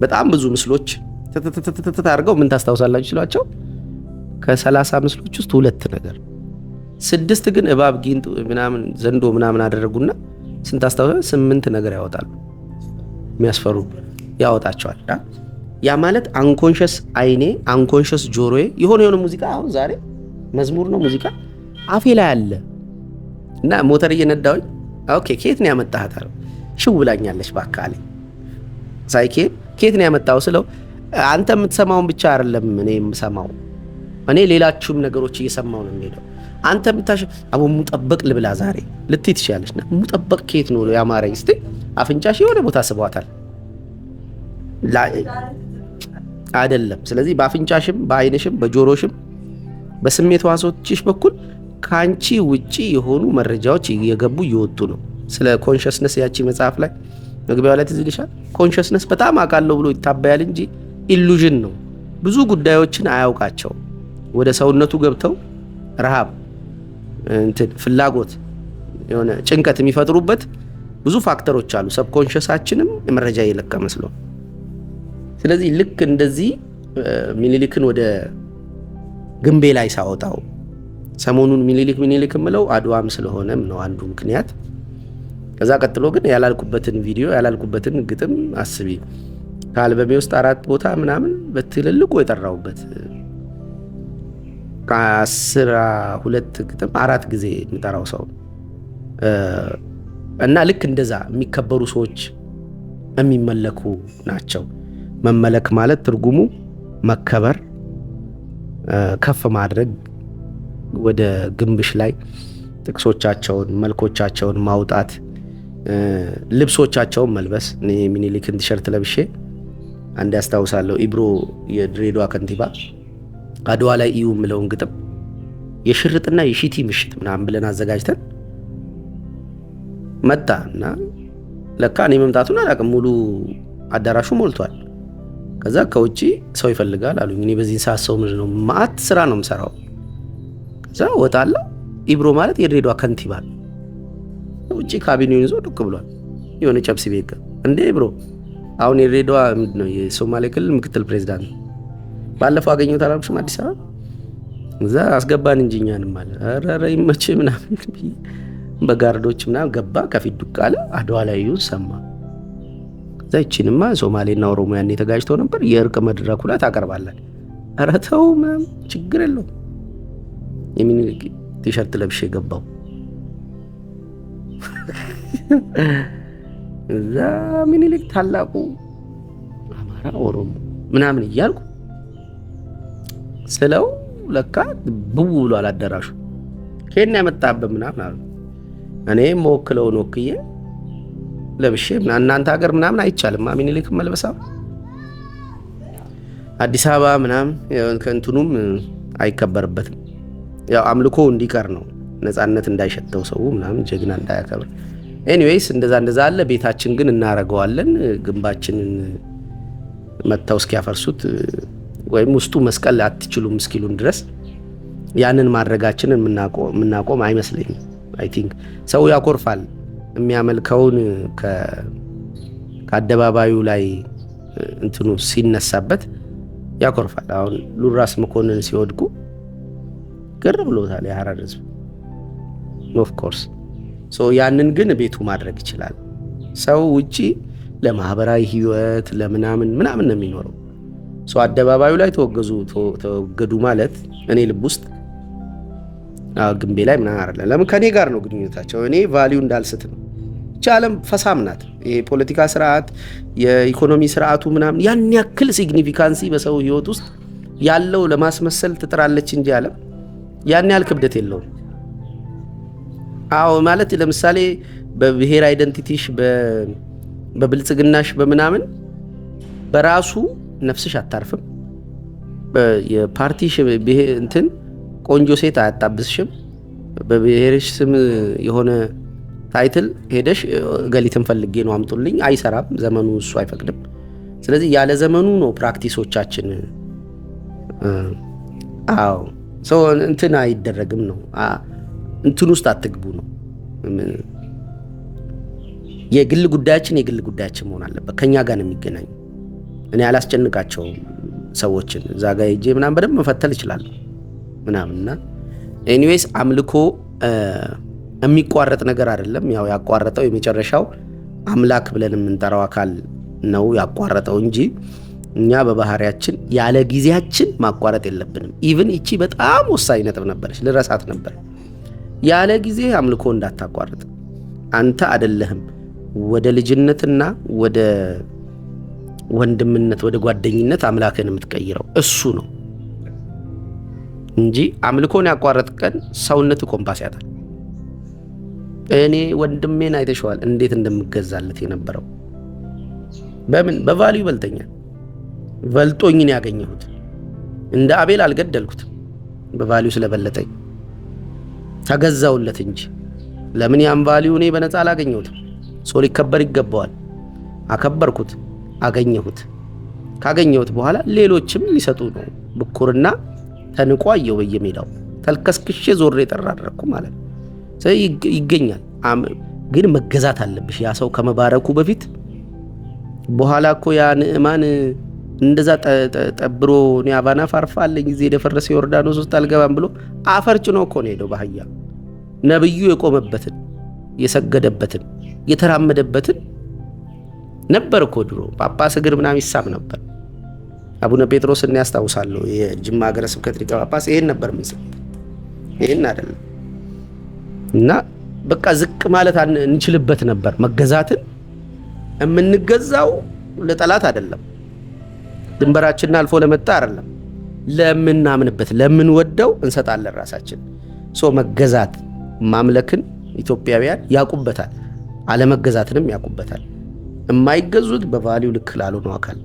በጣም ብዙ ምስሎች አድርገው ምን ታስታውሳላችሁ ሲሏቸው ከ30 ምስሎች ውስጥ 2 ነገር 6 ግን እባብ ጊንጥ ምናምን ዘንዶ ምናምን አደረጉና ስንት ታስታውሳላችሁ? 8 ነገር ያወጣሉ። የሚያስፈሩ ያወጣቸዋል። ያ ማለት አንኮንሸስ አይኔ አንኮንሸስ ጆሮዬ የሆነ ሙዚቃ አሁን ዛሬ መዝሙር ነው ሙዚቃ አፌ ላይ አለ እና ሞተር እየነዳሁኝ ኦኬ ከየት ነው ያመጣሃት አለው። ሽው ብላኛለች በአካሌ ሳይኬ ከየት ነው ያመጣው ስለው አንተ የምትሰማውን ብቻ አይደለም እኔ የምሰማው እኔ ሌላችሁም ነገሮች እየሰማው ነው የሚሄደው። አንተ የምታሽ አቦ ሙጠበቅ ልብላ ዛሬ ልትይ ትችላለችና ሙጠበቅ ከየት ነው ያማረኝ እስቲ አፍንጫሽ የሆነ ቦታ ስቧታል አይደለም። ስለዚህ በአፍንጫሽም በአይንሽም በጆሮሽም በስሜት ዋሶችሽ በኩል ካንቺ ውጪ የሆኑ መረጃዎች እየገቡ እየወጡ ነው። ስለ ኮንሸስነስ ያቺ መጽሐፍ ላይ መግቢያው ላይ ትዝ ይልሻል። ኮንሸስነስ በጣም አውቃለሁ ብሎ ይታበያል እንጂ ኢሉዥን ነው። ብዙ ጉዳዮችን አያውቃቸው። ወደ ሰውነቱ ገብተው ረሃብ፣ ፍላጎት፣ የሆነ ጭንቀት የሚፈጥሩበት ብዙ ፋክተሮች አሉ። ሰብኮንሸሳችንም የመረጃ እየለካ መስሎ ስለዚህ ልክ እንደዚህ ሚኒሊክን ወደ ግንቤ ላይ ሳወጣው ሰሞኑን ሚኒሊክ ምለው አድዋም ስለሆነም ነው አንዱ ምክንያት። ከዛ ቀጥሎ ግን ያላልኩበትን ቪዲዮ ያላልኩበትን ግጥም አስቢ። ከአልበሜ ውስጥ 4 ቦታ ምናምን በትልልቁ የጠራውበት ከ12 ግጥም 4 ጊዜ የሚጠራው ሰው እና ልክ እንደዛ የሚከበሩ ሰዎች የሚመለኩ ናቸው። መመለክ ማለት ትርጉሙ መከበር፣ ከፍ ማድረግ፣ ወደ ግንብሽ ላይ ጥቅሶቻቸውን መልኮቻቸውን ማውጣት፣ ልብሶቻቸውን መልበስ። እኔ ሚኒሊክን ቲሸርት ለብሼ አንድ ያስታውሳለሁ። ኢብሮ የድሬዳዋ ከንቲባ አድዋ ላይ እዩ የምለውን ግጥም የሽርጥና የሺቲ ምሽት ምናምን ብለን አዘጋጅተን መጣ እና ለካ እኔ መምጣቱን አላውቅም። ሙሉ አዳራሹ ሞልቷል። ከዛ ከውጪ ሰው ይፈልጋል አሉኝ። እኔ በዚህ ሰዓት ሰው ምንድን ነው ማአት ስራ ነው የምሰራው። ከዛ ወጣለሁ። ኢብሮ ማለት የድሬዳዋ ከንቲባ ውጪ ካቢኔውን ይዞ ዱቅ ብሏል። የሆነ ጨብሲ ቤት እንዴ ኢብሮ አሁን የድሬዳዋ ምንድን ነው የሶማሌ ክልል ምክትል ፕሬዝዳንት ባለፈው አገኘሁት አላልኩሽም? አዲስ አበባ እዛ አስገባን እንጂ እኛንም አለ። ኧረ ይመች ምናምን በጋርዶች ምናምን ገባ። ከፊት ዱቅ አለ። አድዋ ላይ ይሁን ሰማ። ከዛ ይቺንማ ሶማሌና ኦሮሞ ያኔ ተጋጅተው ነበር የእርቅ መድረኩ ላይ ታቀርባለን። ኧረ ተው ምናምን ችግር የለውም። የሚኒሊክ ቲሸርት ለብሼ ገባው። እዛ ሚኒሊክ ታላቁ አማራ ኦሮሞ ምናምን እያልኩ ስለው ለካ ብው ብሏል አዳራሹ። ከየት ነው ያመጣህበት ምናምን አሉ። እኔም ወክለውን ወክዬ ለብሼ እናንተ ሀገር ምናምን አይቻልም ሚኒሊክ መልበሳ አዲስ አበባ ምናምን ከእንትኑም አይከበርበትም። ያው አምልኮ እንዲቀር ነው ነፃነት እንዳይሸተው ሰው ምናምን ጀግና እንዳያከብር። ኤኒዌይስ እንደዛ አለ። ቤታችን ግን እናረገዋለን። ግንባችንን መታው እስኪያፈርሱት ወይም ውስጡ መስቀል አትችሉም እስኪሉን ድረስ ያንን ማድረጋችንን የምናቆም አይመስለኝም። አይ ቲንክ ሰው ያኮርፋል የሚያመልከውን ከአደባባዩ ላይ እንትኑ ሲነሳበት ያኮርፋል። አሁን ሉራስ መኮንን ሲወድቁ ግር ብሎታል የሐረር ህዝብ ኦፍ ኮርስ። ሶ ያንን ግን ቤቱ ማድረግ ይችላል። ሰው ውጪ ለማህበራዊ ህይወት ለምናምን ነው የሚኖረው። ሶ አደባባዩ ላይ ተወገዱ ማለት እኔ ልብ ውስጥ ግንቤ ላይ ምናምን አይደለም። ለምን ከኔ ጋር ነው ግንኙነታቸው። እኔ ቫልዩ እንዳልስት ነው። ዓለም ፈሳም ናት። የፖለቲካ ስርዓት የኢኮኖሚ ስርዓቱ ምናምን ያን ያክል ሲግኒፊካንሲ በሰው ህይወት ውስጥ ያለው ለማስመሰል ትጥራለች እንጂ ዓለም ያን ያህል ክብደት የለውም። አዎ ማለት ለምሳሌ በብሔር አይደንቲቲሽ በብልጽግናሽ በምናምን በራሱ ነፍስሽ አታርፍም። የፓርቲሽ እንትን ቆንጆ ሴት አያጣብስሽም። በብሔርሽ ስም የሆነ ታይትል ሄደሽ ገሊትን ፈልጌ ነው አምጡልኝ አይሰራም። ዘመኑ እሱ አይፈቅድም። ስለዚህ ያለ ዘመኑ ነው ፕራክቲሶቻችን። አዎ ሰው እንትን አይደረግም ነው እንትን ውስጥ አትግቡ ነው። የግል ጉዳያችን መሆን አለበት። ከኛ ጋር ነው የሚገናኝ። እኔ አላስጨንቃቸውም ሰዎችን እዛ ጋር ሄጄ ምናምን በደንብ መፈተል ይችላል ምናምንና ኤኒዌይስ አምልኮ የሚቋረጥ ነገር አይደለም። ያው ያቋረጠው የመጨረሻው አምላክ ብለን የምንጠራው አካል ነው ያቋረጠው እንጂ እኛ በባህሪያችን ያለ ጊዜያችን ማቋረጥ የለብንም። ኢቭን እቺ በጣም ወሳኝ ነጥብ ነበረች፣ ልረሳት ነበር። ያለ ጊዜ አምልኮ እንዳታቋርጥ። አንተ አይደለህም ወደ ልጅነትና ወደ ወንድምነት ወደ ጓደኝነት አምላክን የምትቀይረው እሱ ነው እንጂ አምልኮን ያቋረጥ ቀን ሰውነት ኮምፓስ ያጣል። እኔ ወንድሜን አይተሽዋል እንዴት እንደምገዛለት የነበረው በምን በቫልዩ ይበልጠኛል። በልጦኝን ያገኘሁት እንደ አቤል አልገደልኩት በቫልዩ ስለበለጠኝ ተገዛውለት እንጂ ለምን ያን ቫልዩ እኔ በነፃ አላገኘሁትም። ሰው ሊከበር ይገባዋል። አከበርኩት፣ አገኘሁት። ካገኘሁት በኋላ ሌሎችም ሊሰጡ ነው። ብኩርና ተንቋየው በየሜዳው ተልከስክሼ ዞሬ ተራረኩ ማለት ነው። ይገኛል ግን መገዛት አለብሽ። ያ ሰው ከመባረኩ በፊት በኋላ እኮ ያ ንዕማን እንደዛ ጠብሮ ኒያባና ፋርፋለኝ ጊዜ ደፈረሰ ዮርዳኖስ ውስጥ አልገባም ብሎ አፈር ጭኖ እኮ ነው ሄደው ባህያ ነብዩ የቆመበትን የሰገደበትን የተራመደበትን ነበር እኮ ድሮ ጳጳስ እግር ምናምን ይሳም ነበር። አቡነ ጴጥሮስን ያስታውሳለሁ። የጅማ ሀገረ ስብከት ሊቀ ጳጳስ ይሄን ነበር ምስል ይሄን አይደለም። እና በቃ ዝቅ ማለት እንችልበት ነበር። መገዛትን የምንገዛው ለጠላት አይደለም፣ ድንበራችንን አልፎ ለመጣ አይደለም፣ ለምናምንበት ለምንወደው እንሰጣለን ራሳችን። መገዛት ማምለክን ኢትዮጵያውያን ያቁበታል፣ አለመገዛትንም ያቁበታል። የማይገዙት በቫልዩ ልክ ላልሆነው አካል፣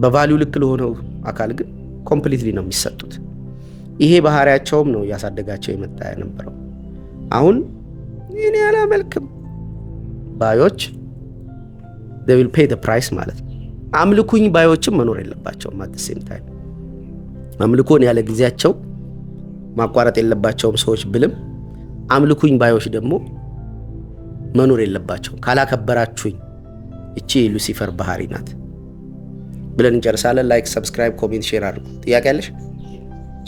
በቫልዩ ልክ ለሆነው አካል ግን ኮምፕሊትሊ ነው የሚሰጡት። ይሄ ባህሪያቸውም ነው እያሳደጋቸው የመጣ የነበረው። አሁን እኔ አላመልክም ባዮች they will pay the price ማለት ነው። አምልኩኝ ባዮችም መኖር የለባቸውም። at the same time አምልኮን ያለ ጊዜያቸው ማቋረጥ የለባቸውም ሰዎች ብልም አምልኩኝ ባዮች ደግሞ መኖር የለባቸው። ካላከበራችሁኝ እቺ ሉሲፈር ባህሪ ናት ብለን እንጨርሳለን። ላይክ፣ ሰብስክራይብ፣ ኮሜንት፣ ሼር አድርጉ። ጥያቄ አለሽ?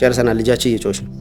ጨርሰናል። ልጃችን እየጮሽ ነው።